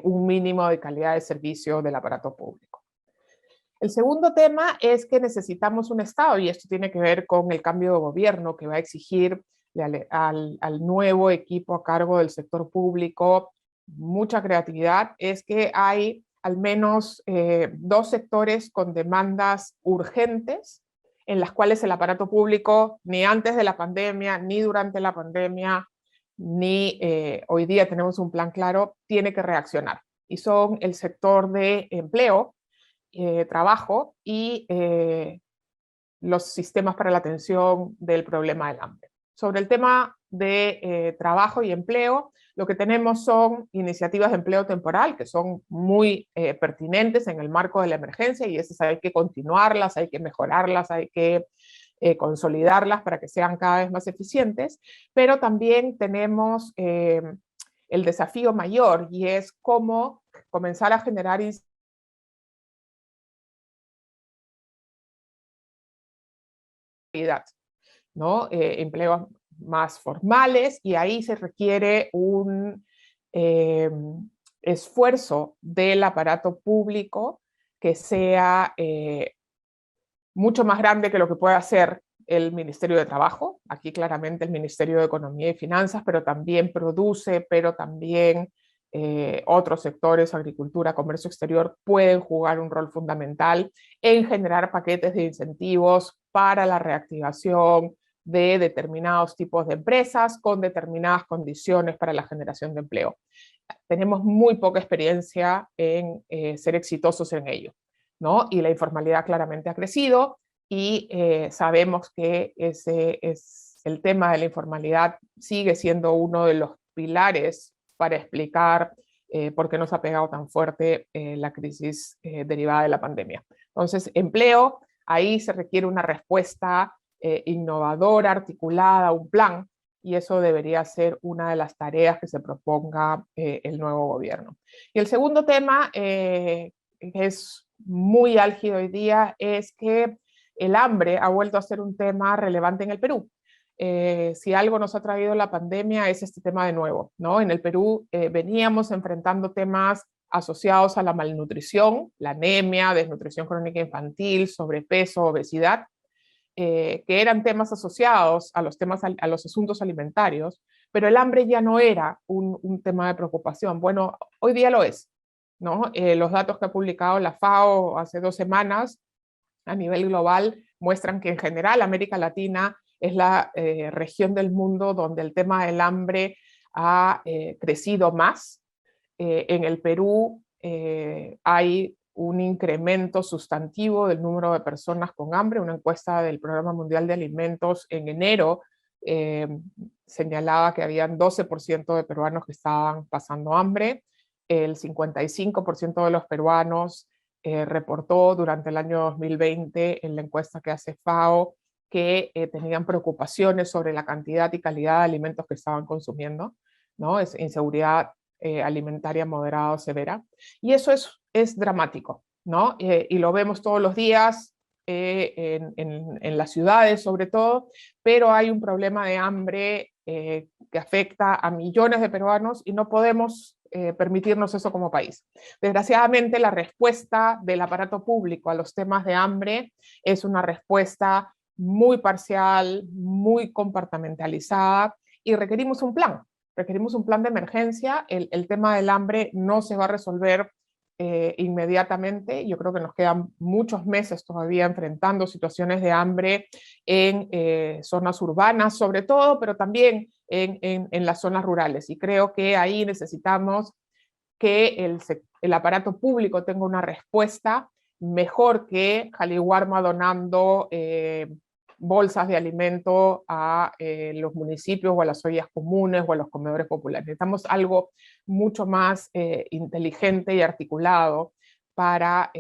un mínimo de calidad de servicio del aparato público. El segundo tema es que necesitamos un Estado, y esto tiene que ver con el cambio de gobierno que va a exigir al nuevo equipo a cargo del sector público mucha creatividad. Es que hay al menos 2 sectores con demandas urgentes en las cuales el aparato público, ni antes de la pandemia, ni durante la pandemia, ni hoy día tenemos un plan claro, tiene que reaccionar. Y son el sector de empleo, trabajo y los sistemas para la atención del problema del hambre. Sobre el tema de trabajo y empleo, lo que tenemos son iniciativas de empleo temporal que son muy pertinentes en el marco de la emergencia, y esas hay que continuarlas, hay que mejorarlas, hay que consolidarlas para que sean cada vez más eficientes, pero también tenemos el desafío mayor, y es cómo comenzar a generar ¿no? Empleos más formales, y ahí se requiere un esfuerzo del aparato público que sea mucho más grande que lo que puede hacer el Ministerio de Trabajo. Aquí claramente el Ministerio de Economía y Finanzas, pero también produce, pero también otros sectores, agricultura, comercio exterior, pueden jugar un rol fundamental en generar paquetes de incentivos para la reactivación de determinados tipos de empresas con determinadas condiciones para la generación de empleo. Tenemos muy poca experiencia en ser exitosos en ello, ¿no? Y la informalidad claramente ha crecido, y sabemos que el tema de la informalidad sigue siendo uno de los pilares para explicar por qué nos ha pegado tan fuerte la crisis derivada de la pandemia. Entonces, empleo, ahí se requiere una respuesta innovadora, articulada, un plan, y eso debería ser una de las tareas que se proponga el nuevo gobierno. Y el segundo tema, que es muy álgido hoy día, es que el hambre ha vuelto a ser un tema relevante en el Perú. Si algo nos ha traído la pandemia es este tema de nuevo, ¿no? En el Perú veníamos enfrentando temas asociados a la malnutrición, la anemia, desnutrición crónica infantil, sobrepeso, obesidad, que eran temas asociados a los asuntos alimentarios, pero el hambre ya no era un tema de preocupación. Bueno, hoy día lo es, ¿no? Los datos que ha publicado la FAO hace 2 semanas a nivel global muestran que en general América Latina es la región del mundo donde el tema del hambre ha crecido más. En el Perú hay un incremento sustantivo del número de personas con hambre. Una encuesta del Programa Mundial de Alimentos en enero señalaba que habían 12% de peruanos que estaban pasando hambre. El 55% de los peruanos reportó durante el año 2020 en la encuesta que hace FAO que tenían preocupaciones sobre la cantidad y calidad de alimentos que estaban consumiendo, ¿no? Es inseguridad alimentaria moderada o severa. Y eso es dramático, ¿no? Y lo vemos todos los días en las ciudades sobre todo, pero hay un problema de hambre que afecta a millones de peruanos y no podemos permitirnos eso como país. Desgraciadamente, la respuesta del aparato público a los temas de hambre es una respuesta muy parcial, muy compartimentalizada, y requerimos un plan de emergencia. El tema del hambre no se va a resolver inmediatamente. Yo creo que nos quedan muchos meses todavía enfrentando situaciones de hambre en zonas urbanas sobre todo, pero también en las zonas rurales, y creo que ahí necesitamos que el aparato público tenga una respuesta mejor que Jaliwarma donando bolsas de alimento a los municipios o a las ollas comunes o a los comedores populares. Necesitamos algo mucho más inteligente y articulado para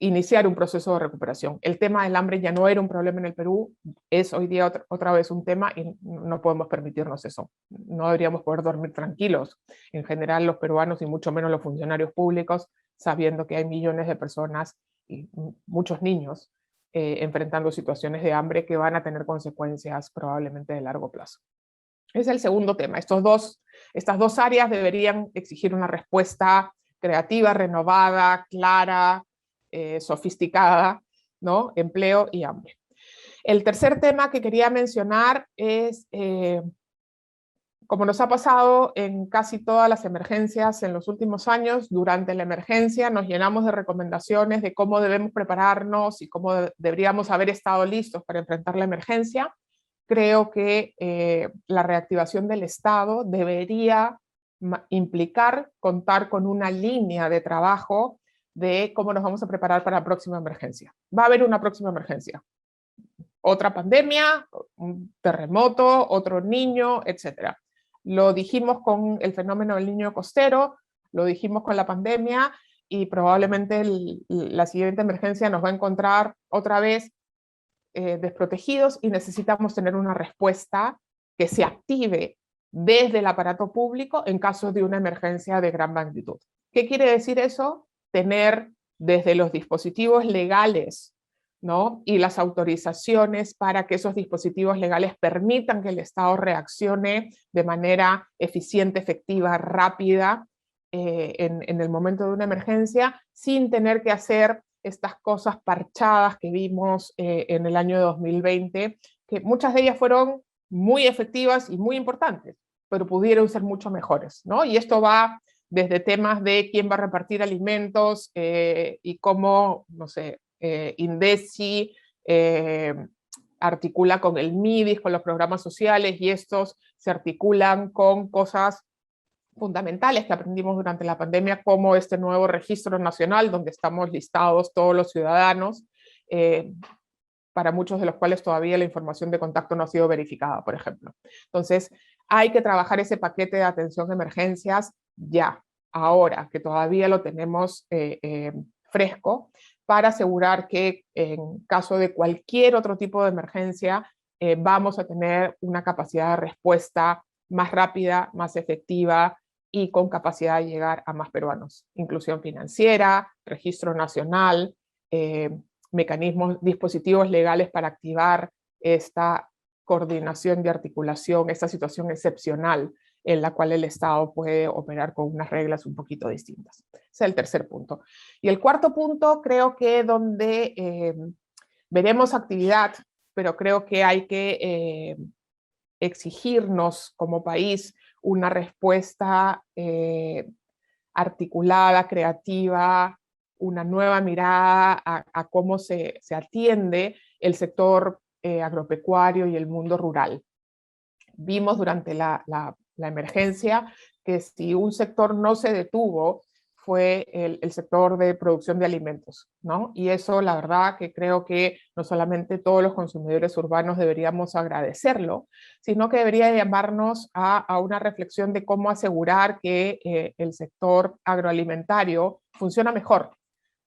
iniciar un proceso de recuperación. El tema del hambre ya no era un problema en el Perú, es hoy día otra vez un tema y no podemos permitirnos eso. No deberíamos poder dormir tranquilos, en general los peruanos y mucho menos los funcionarios públicos, sabiendo que hay millones de personas y muchos niños enfrentando situaciones de hambre que van a tener consecuencias probablemente de largo plazo. Es el segundo tema. Estas dos áreas deberían exigir una respuesta creativa, renovada, clara, sofisticada, ¿no? Empleo y hambre. El tercer tema que quería mencionar es, como nos ha pasado en casi todas las emergencias en los últimos años, durante la emergencia nos llenamos de recomendaciones de cómo debemos prepararnos y cómo deberíamos haber estado listos para enfrentar la emergencia. Creo que la reactivación del Estado debería implicar contar con una línea de trabajo de cómo nos vamos a preparar para la próxima emergencia. Va a haber una próxima emergencia. Otra pandemia, un terremoto, otro niño, etc. Lo dijimos con el fenómeno del niño costero, lo dijimos con la pandemia y probablemente la siguiente emergencia nos va a encontrar otra vez desprotegidos y necesitamos tener una respuesta que se active desde el aparato público en caso de una emergencia de gran magnitud. ¿Qué quiere decir eso? Tener desde los dispositivos legales, ¿no? Y las autorizaciones para que esos dispositivos legales permitan que el Estado reaccione de manera eficiente, efectiva, rápida en el momento de una emergencia, sin tener que hacer estas cosas parchadas que vimos en el año 2020, que muchas de ellas fueron muy efectivas y muy importantes, pero pudieron ser mucho mejores, ¿no? Y esto va desde temas de quién va a repartir alimentos y cómo, no sé, INDECI articula con el MIDIS, con los programas sociales, y estos se articulan con cosas fundamentales que aprendimos durante la pandemia, como este nuevo registro nacional donde estamos listados todos los ciudadanos, para muchos de los cuales todavía la información de contacto no ha sido verificada, por ejemplo. Entonces, hay que trabajar ese paquete de atención de emergencias ya, ahora, que todavía lo tenemos fresco, para asegurar que en caso de cualquier otro tipo de emergencia, vamos a tener una capacidad de respuesta más rápida, más efectiva, y con capacidad de llegar a más peruanos. Inclusión financiera, registro nacional, mecanismos, dispositivos legales para activar esta coordinación y articulación, esta situación excepcional en la cual el Estado puede operar con unas reglas un poquito distintas. Ese es el tercer punto. Y el cuarto punto, creo que donde veremos actividad, pero creo que hay que exigirnos como país una respuesta articulada, creativa, una nueva mirada a cómo se atiende el sector agropecuario y el mundo rural. Vimos durante la emergencia que si un sector no se detuvo fue el sector de producción de alimentos, ¿no? Y eso, la verdad, que creo que no solamente todos los consumidores urbanos deberíamos agradecerlo, sino que debería llamarnos a una reflexión de cómo asegurar que el sector agroalimentario funciona mejor,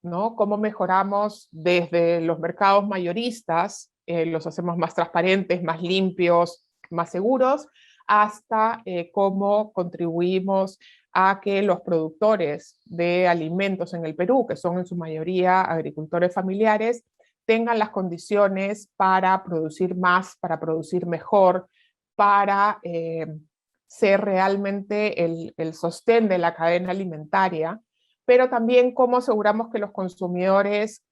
¿no? Cómo mejoramos desde los mercados mayoristas, los hacemos más transparentes, más limpios, más seguros, hasta cómo contribuimos a que los productores de alimentos en el Perú, que son en su mayoría agricultores familiares, tengan las condiciones para producir más, para producir mejor, para ser realmente el sostén de la cadena alimentaria, pero también cómo aseguramos que los consumidores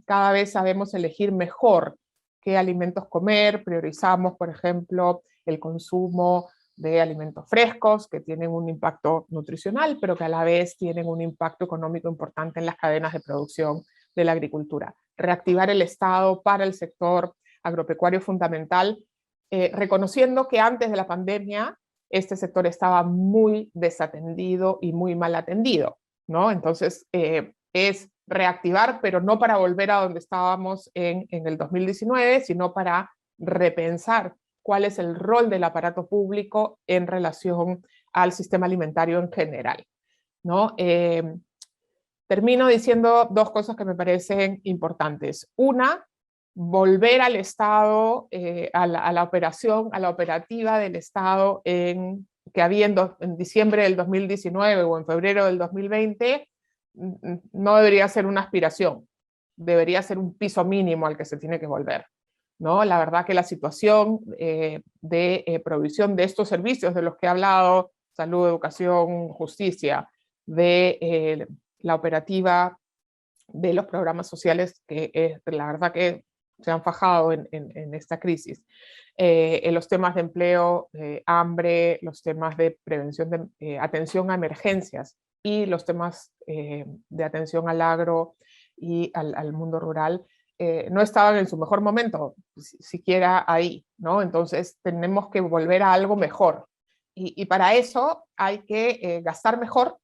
cada vez sabemos elegir mejor qué alimentos comer, priorizamos, por ejemplo, el consumo de alimentos frescos que tienen un impacto nutricional, pero que a la vez tienen un impacto económico importante en las cadenas de producción de la agricultura. Reactivar el Estado para el sector agropecuario fundamental, reconociendo que antes de la pandemia este sector estaba muy desatendido y muy mal atendido, ¿no? Entonces, es reactivar, pero no para volver a donde estábamos en el 2019, sino para repensar cuál es el rol del aparato público en relación al sistema alimentario en general, ¿no? Termino diciendo dos cosas que me parecen importantes. Una, volver al Estado, a la operación, a la operativa del Estado que había en diciembre del 2019 o en febrero del 2020, no debería ser una aspiración, debería ser un piso mínimo al que se tiene que volver, ¿no? La verdad que la situación de provisión de estos servicios de los que he hablado, salud, educación, justicia, de la operativa de los programas sociales, que la verdad que se han fajado en esta crisis. En los temas de empleo, hambre, los temas de prevención, atención a emergencias y los temas de atención al agro y al mundo rural, no estaban en su mejor momento, siquiera ahí, ¿no? Entonces tenemos que volver a algo mejor. Y para eso hay que gastar mejor,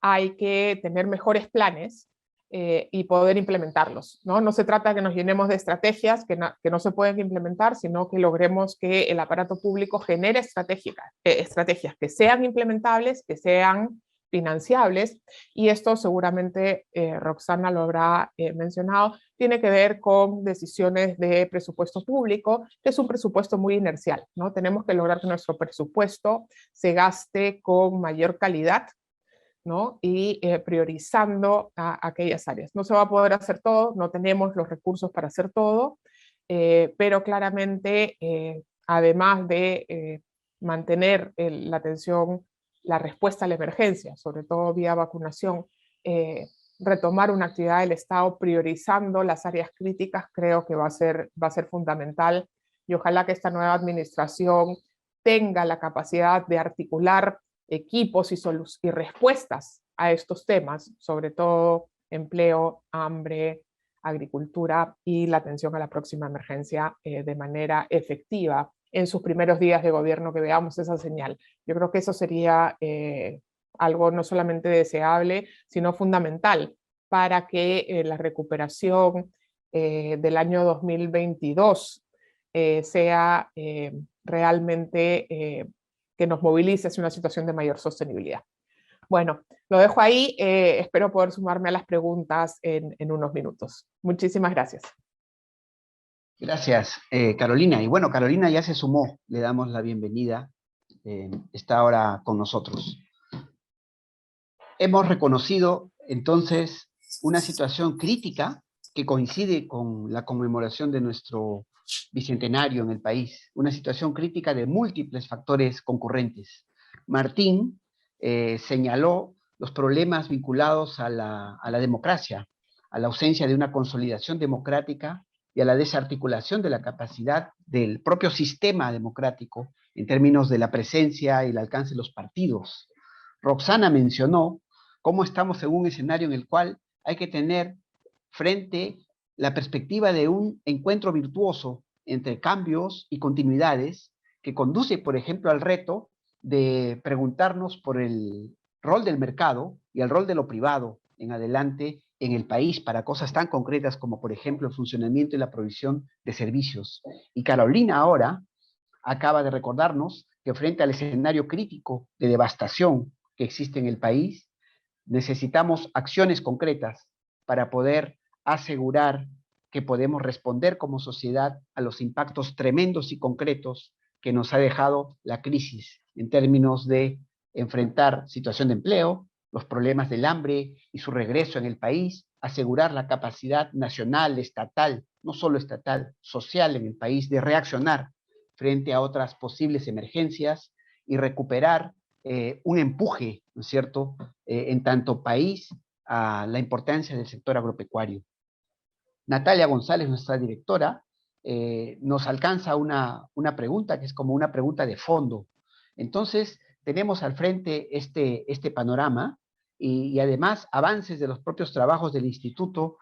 hay que tener mejores planes y poder implementarlos, ¿no? No se trata de que nos llenemos de estrategias que no se pueden implementar, sino que logremos que el aparato público genere estrategias que sean implementables, que sean financiables, y esto seguramente Roxana lo habrá mencionado, tiene que ver con decisiones de presupuesto público, que es un presupuesto muy inercial, ¿no? Tenemos que lograr que nuestro presupuesto se gaste con mayor calidad, ¿no? Y priorizando a aquellas áreas. No se va a poder hacer todo, no tenemos los recursos para hacer todo, pero claramente, además de mantener la atención, la respuesta a la emergencia, sobre todo vía vacunación, retomar una actividad del Estado priorizando las áreas críticas, creo que va a ser fundamental, y ojalá que esta nueva administración tenga la capacidad de articular equipos y respuestas a estos temas, sobre todo empleo, hambre, agricultura y la atención a la próxima emergencia de manera efectiva en sus primeros días de gobierno, que veamos esa señal. Yo creo que eso sería algo no solamente deseable, sino fundamental para que la recuperación del año 2022 sea realmente que nos movilice hacia una situación de mayor sostenibilidad. Bueno, lo dejo ahí, espero poder sumarme a las preguntas en unos minutos. Muchísimas gracias. Gracias, Carolina. Y bueno, Carolina ya se sumó, le damos la bienvenida, está ahora con nosotros. Hemos reconocido entonces una situación crítica que coincide con la conmemoración de nuestro bicentenario en el país, una situación crítica de múltiples factores concurrentes. Martín señaló los problemas vinculados a la democracia, a la ausencia de una consolidación democrática y a la desarticulación de la capacidad del propio sistema democrático en términos de la presencia y el alcance de los partidos. Roxana mencionó cómo estamos en un escenario en el cual hay que tener frente la perspectiva de un encuentro virtuoso entre cambios y continuidades que conduce, por ejemplo, al reto de preguntarnos por el rol del mercado y el rol de lo privado en adelante en el país para cosas tan concretas como, por ejemplo, el funcionamiento y la provisión de servicios. Y Carolina ahora acaba de recordarnos que frente al escenario crítico de devastación que existe en el país, necesitamos acciones concretas para poder asegurar que podemos responder como sociedad a los impactos tremendos y concretos que nos ha dejado la crisis en términos de enfrentar situación de empleo, los problemas del hambre y su regreso en el país, asegurar la capacidad nacional, estatal, no solo estatal, social en el país de reaccionar frente a otras posibles emergencias y recuperar un empuje, ¿no es cierto?, en tanto país a la importancia del sector agropecuario. Natalia González, nuestra directora, nos alcanza una pregunta que es como una pregunta de fondo. Entonces, tenemos al frente este panorama y además avances de los propios trabajos del instituto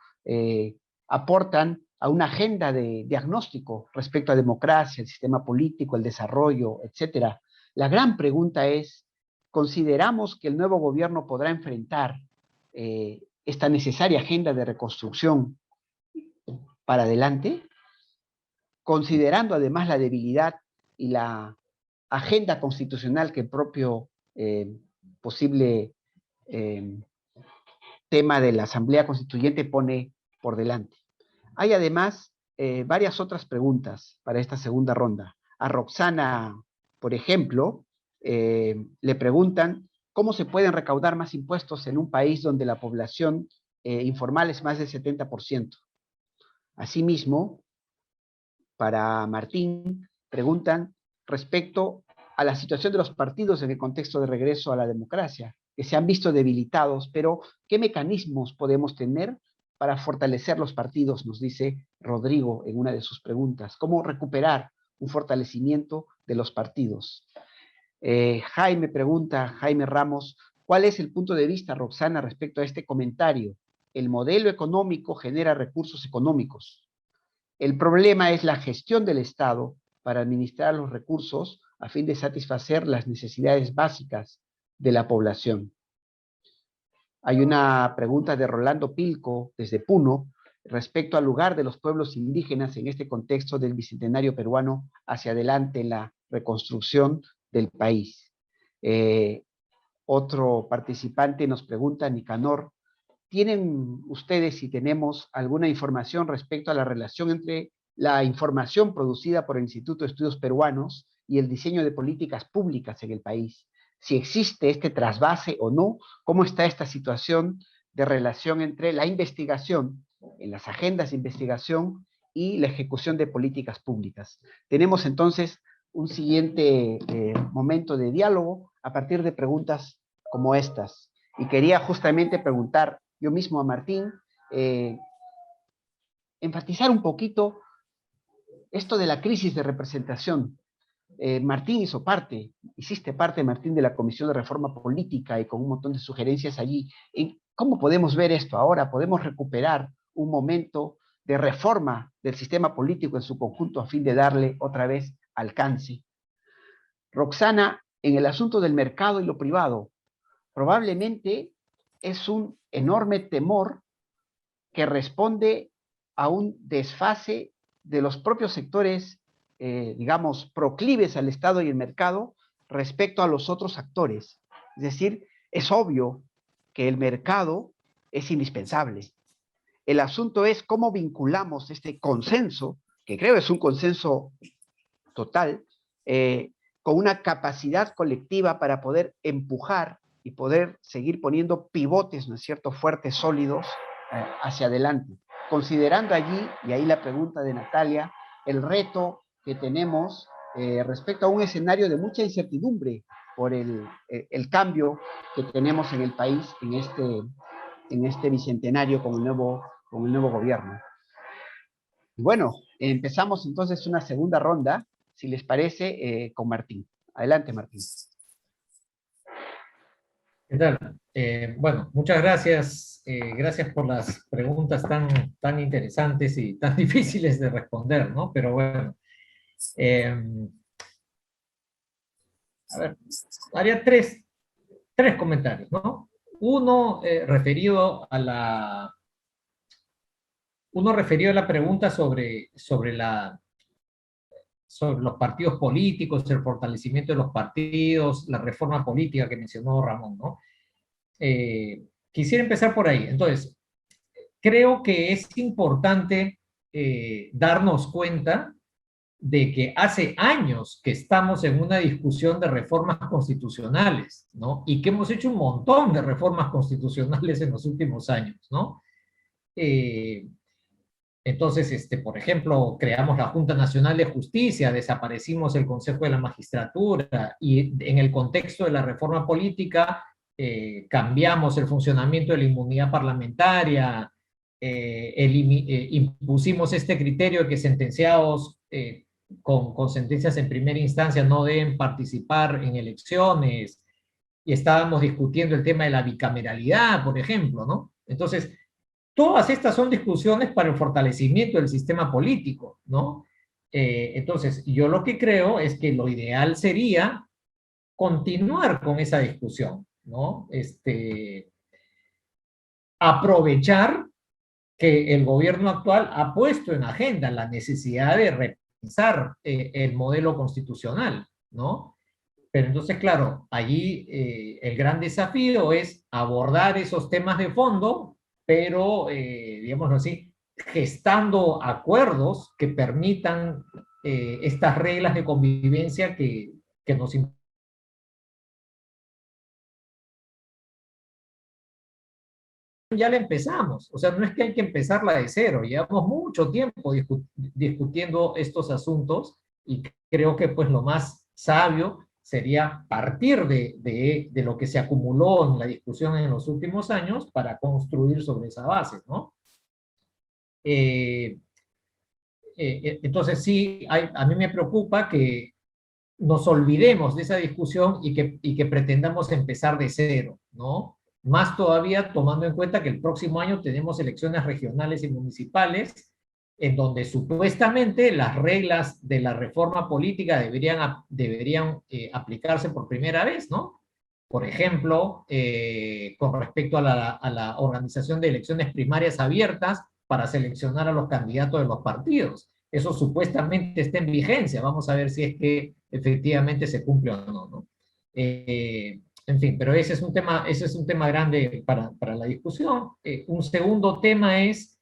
aportan a una agenda de diagnóstico respecto a democracia, el sistema político, el desarrollo, etcétera. La gran pregunta es, ¿consideramos que el nuevo gobierno podrá enfrentar esta necesaria agenda de reconstrucción para adelante? Considerando además la debilidad y la agenda constitucional que el propio posible tema de la Asamblea Constituyente pone por delante. Hay además varias otras preguntas para esta segunda ronda. A Roxana, por ejemplo, le preguntan cómo se pueden recaudar más impuestos en un país donde la población informal es más del 70%. Asimismo, para Martín, preguntan respecto a la situación de los partidos en el contexto de regreso a la democracia, que se han visto debilitados, pero ¿qué mecanismos podemos tener para fortalecer los partidos? Nos dice Rodrigo en una de sus preguntas. ¿Cómo recuperar un fortalecimiento de los partidos? Jaime pregunta, Jaime Ramos, ¿cuál es el punto de vista, Roxana, respecto a este comentario? El modelo económico genera recursos económicos. El problema es la gestión del Estado para administrar los recursos a fin de satisfacer las necesidades básicas de la población. Hay una pregunta de Rolando Pilco desde Puno respecto al lugar de los pueblos indígenas en este contexto del bicentenario peruano hacia adelante en la reconstrucción del país. Otro participante nos pregunta, Nicanor, ¿tienen ustedes, si tenemos alguna información respecto a la relación entre la información producida por el Instituto de Estudios Peruanos y el diseño de políticas públicas en el país? Si existe este trasvase o no, ¿cómo está esta situación de relación entre la investigación, en las agendas de investigación y la ejecución de políticas públicas? Tenemos entonces un siguiente momento de diálogo a partir de preguntas como estas. Y quería justamente preguntar yo mismo a Martín, enfatizar un poquito esto de la crisis de representación. Martín hiciste parte, Martín, de la Comisión de Reforma Política y con un montón de sugerencias allí. ¿Cómo podemos ver esto ahora? ¿Podemos recuperar un momento de reforma del sistema político en su conjunto a fin de darle otra vez alcance? Roxana, en el asunto del mercado y lo privado, probablemente es un enorme temor que responde a un desfase de los propios sectores, digamos, proclives al Estado y el mercado respecto a los otros actores. Es decir, es obvio que el mercado es indispensable. El asunto es cómo vinculamos este consenso, que creo es un consenso total, con una capacidad colectiva para poder empujar y poder seguir poniendo pivotes, ¿no es cierto?, fuertes, sólidos, hacia adelante. Considerando allí, y ahí la pregunta de Natalia, el reto que tenemos respecto a un escenario de mucha incertidumbre por el cambio que tenemos en el país en este bicentenario con el nuevo gobierno. Bueno, empezamos entonces una segunda ronda, si les parece, con Martín. Adelante, Martín. ¿Qué tal? Bueno, muchas gracias. Gracias por las preguntas tan interesantes y tan difíciles de responder, ¿no? Pero bueno. A ver, haría tres comentarios, ¿no? Uno referido a la pregunta sobre los partidos políticos, el fortalecimiento de los partidos, la reforma política que mencionó Ramón, ¿no? Quisiera empezar por ahí. Entonces, creo que es importante darnos cuenta de que hace años que estamos en una discusión de reformas constitucionales, ¿no? Y que hemos hecho un montón de reformas constitucionales en los últimos años, ¿no? Entonces, por ejemplo, creamos la Junta Nacional de Justicia, desaparecimos el Consejo de la Magistratura y en el contexto de la reforma política cambiamos el funcionamiento de la inmunidad parlamentaria, impusimos este criterio de que sentenciados con sentencias en primera instancia no deben participar en elecciones, y estábamos discutiendo el tema de la bicameralidad, por ejemplo, ¿no? Entonces, todas estas son discusiones para el fortalecimiento del sistema político, ¿no? Entonces, yo lo que creo es que lo ideal sería continuar con esa discusión, ¿no? Aprovechar que el gobierno actual ha puesto en agenda la necesidad de repensar el modelo constitucional, ¿no? Pero entonces, claro, allí el gran desafío es abordar esos temas de fondo, pero, digámoslo así, gestando acuerdos que permitan estas reglas de convivencia que nos ya la empezamos, o sea, no es que hay que empezarla de cero, llevamos mucho tiempo discutiendo estos asuntos y creo que pues lo más sabio sería partir de lo que se acumuló en la discusión en los últimos años para construir sobre esa base, ¿no? Entonces sí, a mí me preocupa que nos olvidemos de esa discusión y que pretendamos empezar de cero, ¿no? Más todavía tomando en cuenta que el próximo año tenemos elecciones regionales y municipales, en donde supuestamente las reglas de la reforma política deberían aplicarse por primera vez, ¿no? Por ejemplo, con respecto a la organización de elecciones primarias abiertas para seleccionar a los candidatos de los partidos. Eso supuestamente está en vigencia. Vamos a ver si es que efectivamente se cumple o no, ¿no? En fin, pero ese es un tema grande para la discusión. Un segundo tema es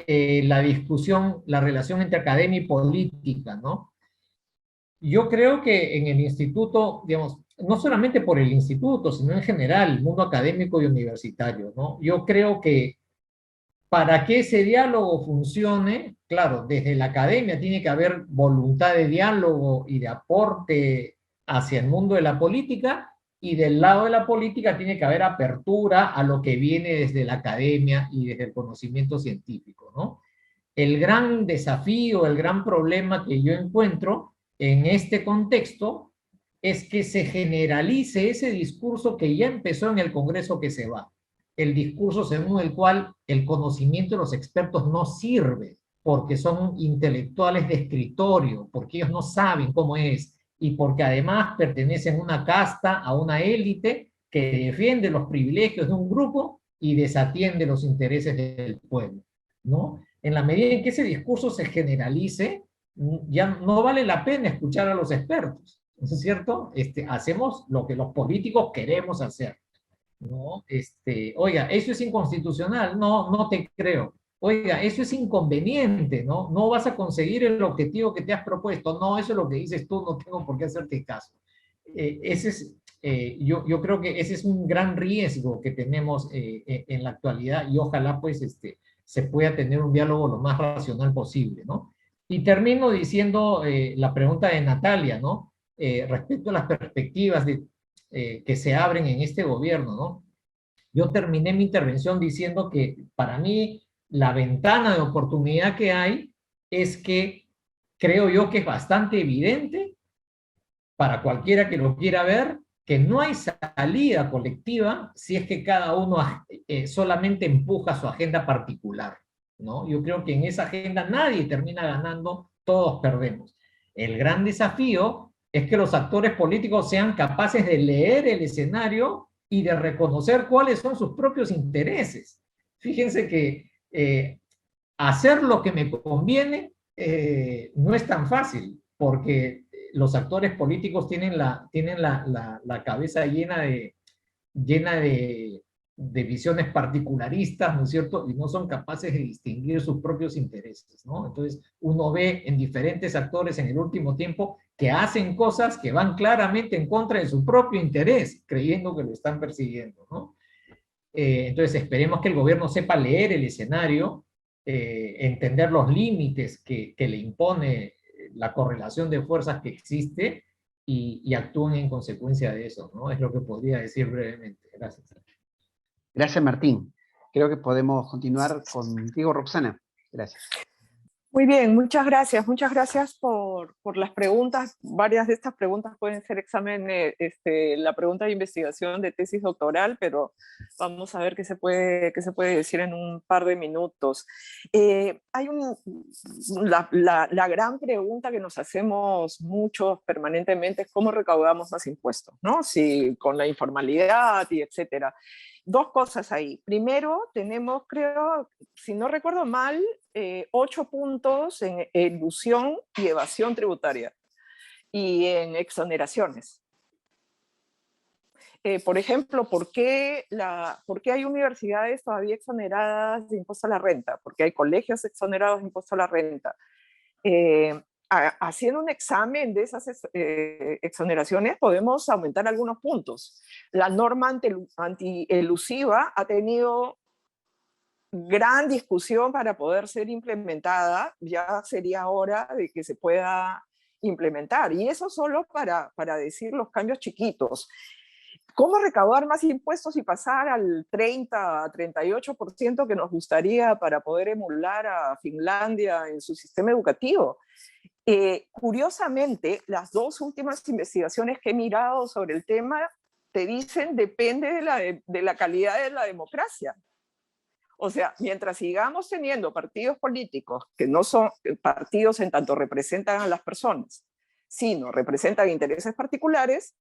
la discusión, la relación entre academia y política, ¿no? Yo creo que en el instituto, digamos, no solamente por el instituto, sino en general, el mundo académico y universitario, ¿no? Yo creo que para que ese diálogo funcione, claro, desde la academia tiene que haber voluntad de diálogo y de aporte hacia el mundo de la política, y del lado de la política tiene que haber apertura a lo que viene desde la academia y desde el conocimiento científico, ¿no? El gran desafío, el gran problema que yo encuentro en este contexto es que se generalice ese discurso que ya empezó en el Congreso que se va. El discurso según el cual el conocimiento de los expertos no sirve porque son intelectuales de escritorio, porque ellos no saben cómo es y porque además pertenecen a una casta, a una élite que defiende los privilegios de un grupo y desatiende los intereses del pueblo, ¿no? En la medida en que ese discurso se generalice, ya no vale la pena escuchar a los expertos, ¿no es cierto? Hacemos lo que los políticos queremos hacer, ¿no? Oiga, eso es inconstitucional, no, no te creo. Oiga, eso es inconveniente, ¿no? No vas a conseguir el objetivo que te has propuesto, no, eso es lo que dices tú, no tengo por qué hacerte caso. Yo creo que ese es un gran riesgo que tenemos en la actualidad y ojalá pues se pueda tener un diálogo lo más racional posible, ¿no? Y termino diciendo la pregunta de Natalia, ¿no? Respecto a las perspectivas que se abren en este gobierno, ¿no? Yo terminé mi intervención diciendo que para mí la ventana de oportunidad que hay es que creo yo que es bastante evidente para cualquiera que lo quiera ver, que no hay salida colectiva si es que cada uno solamente empuja su agenda particular, ¿no? Yo creo que en esa agenda nadie termina ganando, todos perdemos. El gran desafío es que los actores políticos sean capaces de leer el escenario y de reconocer cuáles son sus propios intereses. Fíjense que hacer lo que me conviene no es tan fácil, porque los actores políticos tienen la cabeza llena de visiones particularistas, ¿no es cierto? Y no son capaces de distinguir sus propios intereses, ¿no? Entonces, uno ve en diferentes actores en el último tiempo que hacen cosas que van claramente en contra de su propio interés, creyendo que lo están persiguiendo, ¿no? Entonces, esperemos que el gobierno sepa leer el escenario, entender los límites que le impone la correlación de fuerzas que existe y actúen en consecuencia de eso, ¿no? Es lo que podría decir brevemente. Gracias. Gracias, Martín. Creo que podemos continuar contigo, Roxana. Gracias. Muy bien, muchas gracias por las preguntas. Varias de estas preguntas pueden ser examen, la pregunta de investigación de tesis doctoral, pero vamos a ver qué se puede decir en un par de minutos. Hay la gran pregunta que nos hacemos muchos permanentemente es cómo recaudamos más impuestos, ¿no? Si con la informalidad y etcétera. Dos cosas ahí. Primero, tenemos, creo, si no recuerdo mal, 8 puntos en elusión y evasión tributaria y en exoneraciones. Por ejemplo, ¿por qué hay universidades todavía exoneradas de impuesto a la renta? ¿Por qué hay colegios exonerados de impuesto a la renta? Haciendo un examen de esas exoneraciones podemos aumentar algunos puntos. La norma antielusiva ha tenido gran discusión para poder ser implementada. Ya sería hora de que se pueda implementar. Y eso solo para decir los cambios chiquitos. ¿Cómo recaudar más impuestos y pasar al 30, 38% que nos gustaría para poder emular a Finlandia en su sistema educativo? Curiosamente, las dos últimas investigaciones que he mirado sobre el tema te dicen depende de la calidad de la democracia. O sea, mientras sigamos teniendo partidos políticos que no son partidos en tanto representan a las personas, sino representan intereses particulares,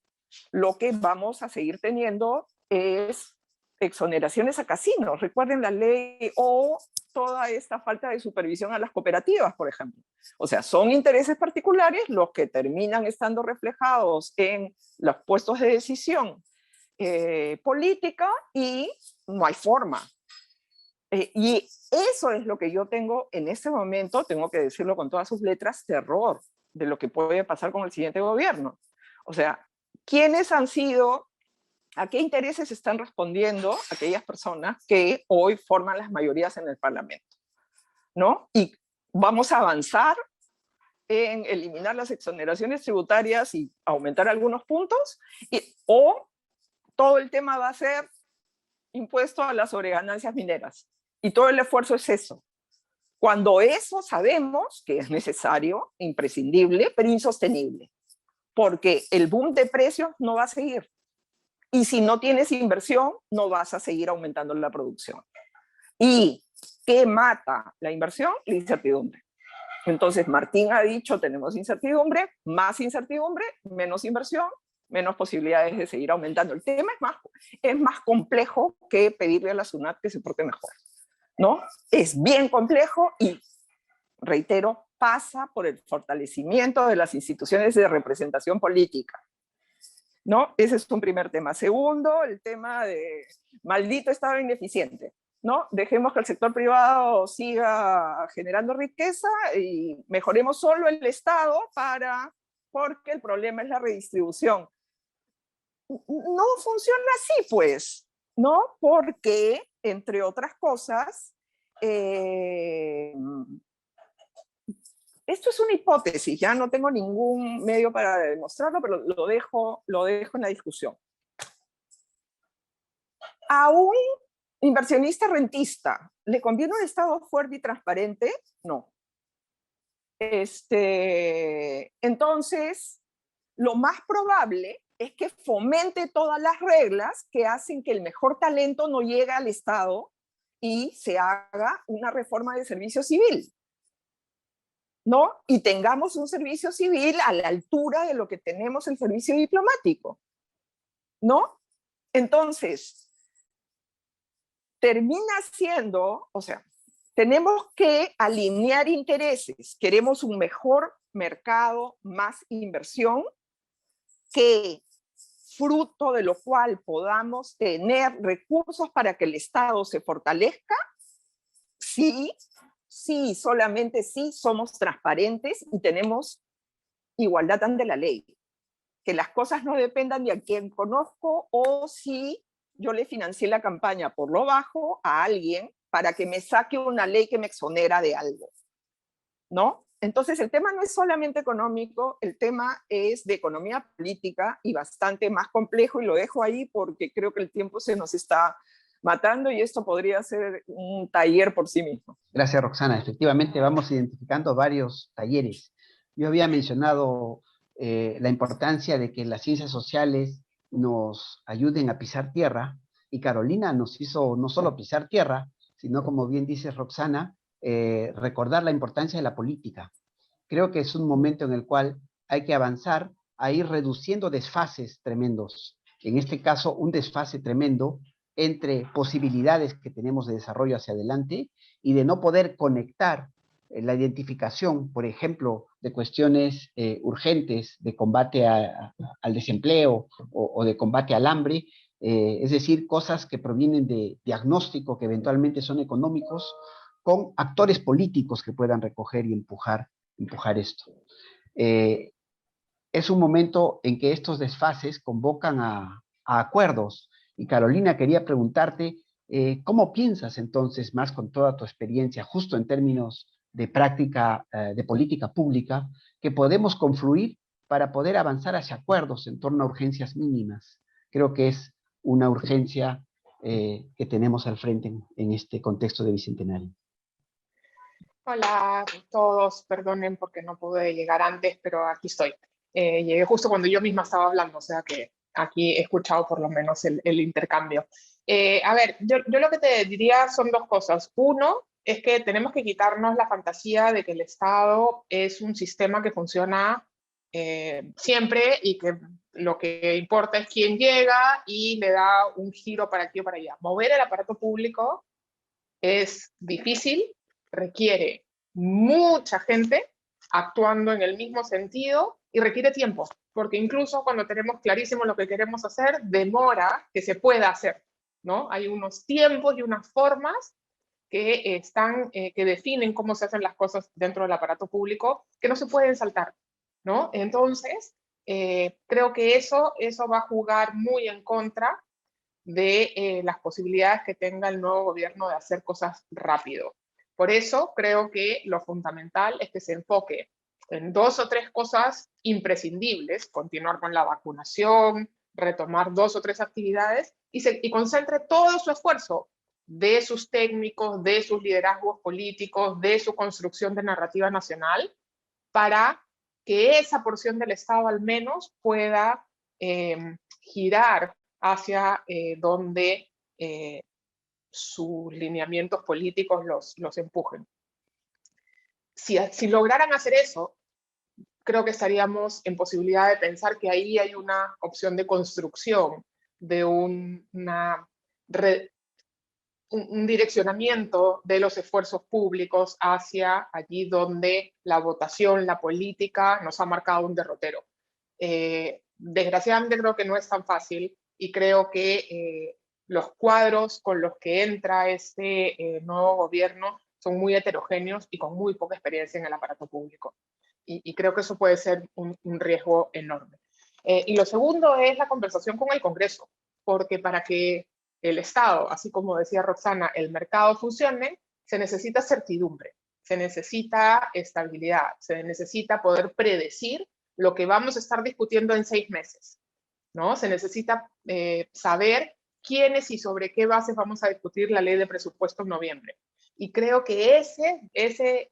lo que vamos a seguir teniendo es exoneraciones a casinos. Recuerden la ley o toda esta falta de supervisión a las cooperativas, por ejemplo. O sea, son intereses particulares los que terminan estando reflejados en los puestos de decisión política y no hay forma. Y eso es lo que yo tengo en este momento, tengo que decirlo con todas sus letras, terror de lo que puede pasar con el siguiente gobierno. O sea, ¿quiénes han sido, a qué intereses están respondiendo aquellas personas que hoy forman las mayorías en el Parlamento? ¿No? Y vamos a avanzar en eliminar las exoneraciones tributarias y aumentar algunos puntos, o todo el tema va a ser impuesto a las sobreganancias mineras. Y todo el esfuerzo es eso. Cuando eso sabemos que es necesario, imprescindible, pero insostenible. Porque el boom de precios no va a seguir. Y si no tienes inversión, no vas a seguir aumentando la producción. ¿Y qué mata la inversión? La incertidumbre. Entonces, Martín ha dicho, tenemos incertidumbre, más incertidumbre, menos inversión, menos posibilidades de seguir aumentando. El tema es más complejo que pedirle a la SUNAT que se porte mejor, ¿no? Es bien complejo y, reitero, pasa por el fortalecimiento de las instituciones de representación política, ¿no? Ese es un primer tema. Segundo, el tema de maldito Estado ineficiente, ¿no? Dejemos que el sector privado siga generando riqueza y mejoremos solo el Estado porque el problema es la redistribución. No funciona así, pues, ¿no? Porque, entre otras cosas, esto es una hipótesis, ya no tengo ningún medio para demostrarlo, pero lo dejo en la discusión. A un inversionista rentista, ¿le conviene un Estado fuerte y transparente? No. Entonces, lo más probable es que fomente todas las reglas que hacen que el mejor talento no llegue al Estado y se haga una reforma del servicio civil, ¿no? Y tengamos un servicio civil a la altura de lo que tenemos el servicio diplomático, ¿no? Entonces, termina siendo, o sea, tenemos que alinear intereses. Queremos un mejor mercado, más inversión, que fruto de lo cual podamos tener recursos para que el Estado se fortalezca. Sí, solamente sí somos transparentes y tenemos igualdad ante la ley. Que las cosas no dependan de a quién conozco o si yo le financié la campaña por lo bajo a alguien para que me saque una ley que me exonera de algo, ¿no? Entonces el tema no es solamente económico, el tema es de economía política y bastante más complejo, y lo dejo ahí porque creo que el tiempo se nos está matando y esto podría ser un taller por sí mismo. Gracias, Roxana. Efectivamente vamos identificando varios talleres. Yo había mencionado la importancia de que las ciencias sociales nos ayuden a pisar tierra, y Carolina nos hizo no solo pisar tierra, sino, como bien dice Roxana, recordar la importancia de la política. Creo que es un momento en el cual hay que avanzar a ir reduciendo desfases tremendos. En este caso, un desfase tremendo entre posibilidades que tenemos de desarrollo hacia adelante y de no poder conectar la identificación, por ejemplo, de cuestiones urgentes de combate al desempleo o de combate al hambre, es decir, cosas que provienen de diagnóstico, que eventualmente son económicos, con actores políticos que puedan recoger y empujar esto. Es un momento en que estos desfases convocan a acuerdos. Y Carolina, quería preguntarte, ¿cómo piensas entonces, más con toda tu experiencia, justo en términos de práctica, de política pública, que podemos confluir para poder avanzar hacia acuerdos en torno a urgencias mínimas? Creo que es una urgencia que tenemos al frente en este contexto de Bicentenario. Hola a todos, perdonen porque no pude llegar antes, pero aquí estoy. Llegué justo cuando yo misma estaba hablando, o sea que aquí he escuchado por lo menos el intercambio. A ver, yo lo que te diría son dos cosas. Uno, es que tenemos que quitarnos la fantasía de que el Estado es un sistema que funciona siempre y que lo que importa es quién llega y le da un giro para aquí o para allá. Mover el aparato público es difícil, requiere mucha gente actuando en el mismo sentido y requiere tiempo, porque incluso cuando tenemos clarísimo lo que queremos hacer, demora que se pueda hacer, ¿no? Hay unos tiempos y unas formas que que definen cómo se hacen las cosas dentro del aparato público que no se pueden saltar, ¿no? Entonces, creo que eso va a jugar muy en contra de las posibilidades que tenga el nuevo gobierno de hacer cosas rápido. Por eso creo que lo fundamental es que se enfoque en 2 o 3 cosas imprescindibles, continuar con la vacunación, retomar 2 o 3 actividades y concentre todo su esfuerzo de sus técnicos, de sus liderazgos políticos, de su construcción de narrativa nacional, para que esa porción del Estado al menos pueda girar hacia donde sus lineamientos políticos los empujen. Si lograran hacer eso, creo que estaríamos en posibilidad de pensar que ahí hay una opción de construcción de un direccionamiento de los esfuerzos públicos hacia allí donde la votación, la política nos ha marcado un derrotero. Desgraciadamente creo que no es tan fácil y creo que los cuadros con los que entra este nuevo gobierno son muy heterogéneos y con muy poca experiencia en el aparato público. Y creo que eso puede ser un riesgo enorme. Y lo segundo es la conversación con el Congreso, porque para que el Estado, así como decía Roxana, el mercado funcione, se necesita certidumbre, se necesita estabilidad, se necesita poder predecir lo que vamos a estar discutiendo en 6 meses, ¿no? Se necesita saber quiénes y sobre qué bases vamos a discutir la ley de presupuesto en noviembre. Y creo que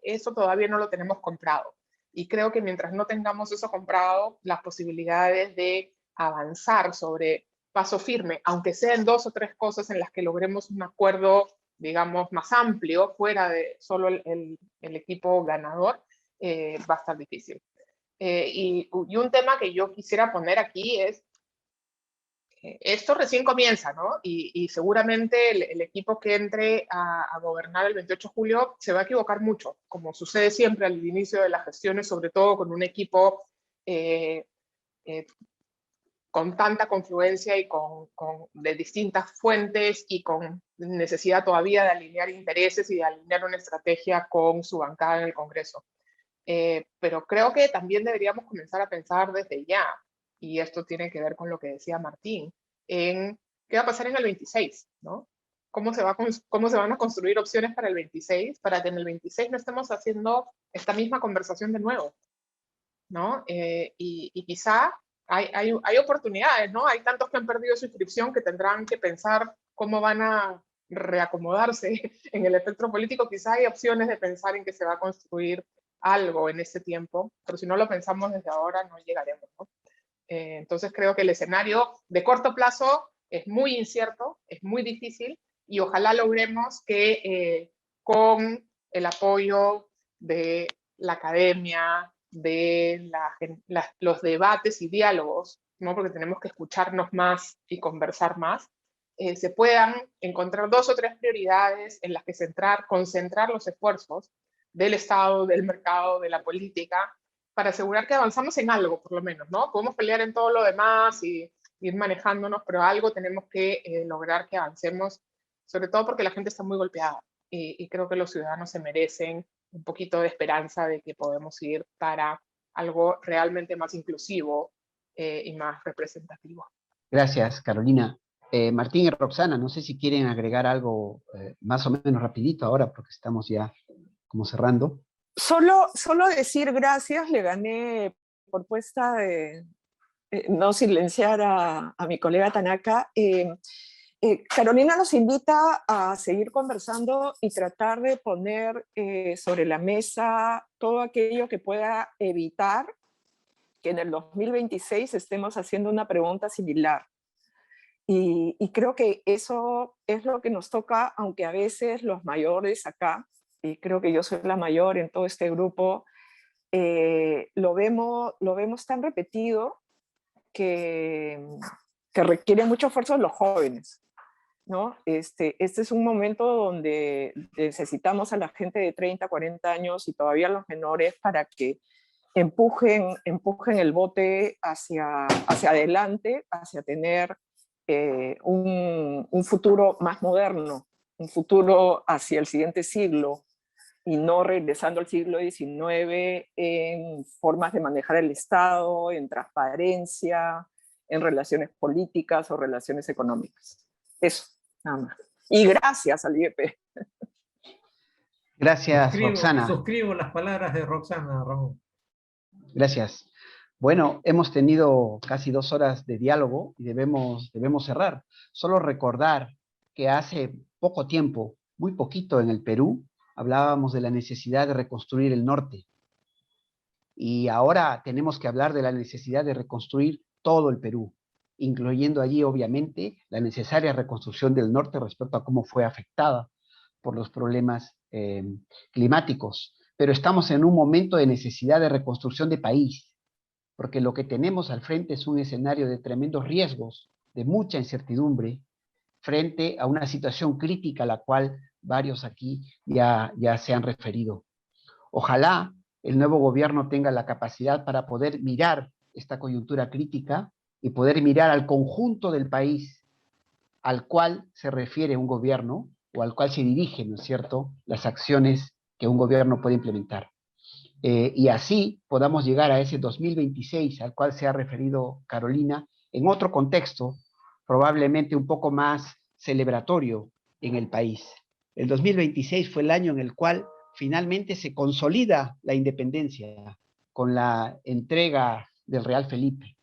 eso todavía no lo tenemos comprado. Y creo que mientras no tengamos eso comprado, las posibilidades de avanzar sobre paso firme, aunque sean 2 o 3 cosas en las que logremos un acuerdo, digamos, más amplio, fuera de solo el equipo ganador, va a estar difícil. Y un tema que yo quisiera poner aquí es, esto recién comienza, ¿no? Y seguramente el equipo que entre a gobernar el 28 de julio se va a equivocar mucho, como sucede siempre al inicio de las gestiones, sobre todo con un equipo con tanta confluencia y de distintas fuentes y con necesidad todavía de alinear intereses y de alinear una estrategia con su bancada en el Congreso. Pero creo que también deberíamos comenzar a pensar desde ya, y esto tiene que ver con lo que decía Martín, en qué va a pasar en el 26, ¿no? ¿Cómo se van a construir opciones para el 26, para que en el 26 no estemos haciendo esta misma conversación de nuevo, ¿no? Y quizá hay oportunidades, ¿no? Hay tantos que han perdido su inscripción que tendrán que pensar cómo van a reacomodarse en el espectro político. Quizá hay opciones de pensar en que se va a construir algo en ese tiempo, pero si no lo pensamos desde ahora no llegaremos, ¿no? Entonces creo que el escenario de corto plazo es muy incierto, es muy difícil y ojalá logremos que con el apoyo de la academia, de los debates y diálogos, ¿no? Porque tenemos que escucharnos más y conversar más, se puedan encontrar 2 o 3 prioridades en las que concentrar los esfuerzos del Estado, del mercado, de la política, para asegurar que avanzamos en algo, por lo menos, ¿no? Podemos pelear en todo lo demás y ir manejándonos, pero algo tenemos que lograr que avancemos, sobre todo porque la gente está muy golpeada y creo que los ciudadanos se merecen un poquito de esperanza de que podemos ir para algo realmente más inclusivo y más representativo. Gracias, Carolina. Martín y Roxana, no sé si quieren agregar algo más o menos rapidito ahora, porque estamos ya como cerrando. Solo decir gracias, le gané propuesta de no silenciar a mi colega Tanaka. Carolina nos invita a seguir conversando y tratar de poner sobre la mesa todo aquello que pueda evitar que en el 2026 estemos haciendo una pregunta similar. Y creo que eso es lo que nos toca, aunque a veces los mayores acá, y creo que yo soy la mayor en todo este grupo, lo vemos tan repetido que requiere mucho esfuerzo de los jóvenes, ¿no? Este es un momento donde necesitamos a la gente de 30, 40 años y todavía los menores para que empujen el bote hacia adelante, hacia tener un futuro más moderno, un futuro hacia el siguiente siglo, y no regresando al siglo XIX en formas de manejar el Estado, en transparencia, en relaciones políticas o relaciones económicas. Eso, nada más. Y gracias al IEP. Gracias, Roxana. Suscribo las palabras de Roxana, Ramón. Gracias. Bueno, hemos tenido casi 2 horas de diálogo y debemos cerrar. Solo recordar que hace poco tiempo, muy poquito en el Perú, hablábamos de la necesidad de reconstruir el norte. Y ahora tenemos que hablar de la necesidad de reconstruir todo el Perú, incluyendo allí, obviamente, la necesaria reconstrucción del norte respecto a cómo fue afectada por los problemas climáticos. Pero estamos en un momento de necesidad de reconstrucción de país, porque lo que tenemos al frente es un escenario de tremendos riesgos, de mucha incertidumbre, frente a una situación crítica a la cual varios aquí ya se han referido. Ojalá el nuevo gobierno tenga la capacidad para poder mirar esta coyuntura crítica y poder mirar al conjunto del país al cual se refiere un gobierno o al cual se dirigen, ¿no es cierto?, las acciones que un gobierno puede implementar. Y así podamos llegar a ese 2026 al cual se ha referido Carolina, en otro contexto, probablemente un poco más celebratorio en el país. El 2026 fue el año en el cual finalmente se consolida la independencia con la entrega del Real Felipe.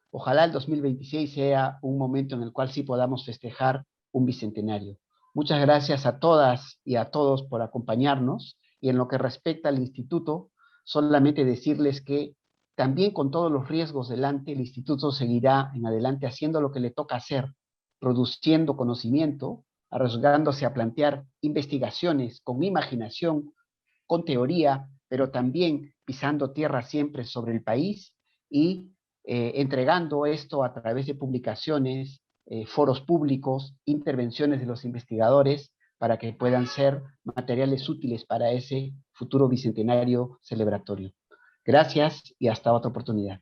Ojalá el 2026 sea un momento en el cual sí podamos festejar un bicentenario. Muchas gracias a todas y a todos por acompañarnos, y en lo que respecta al instituto, solamente decirles que también con todos los riesgos delante, el instituto seguirá en adelante haciendo lo que le toca hacer, produciendo conocimiento, arriesgándose a plantear investigaciones con imaginación, con teoría, pero también pisando tierra siempre sobre el país y entregando esto a través de publicaciones, foros públicos, intervenciones de los investigadores, para que puedan ser materiales útiles para ese futuro bicentenario celebratorio. Gracias y hasta otra oportunidad.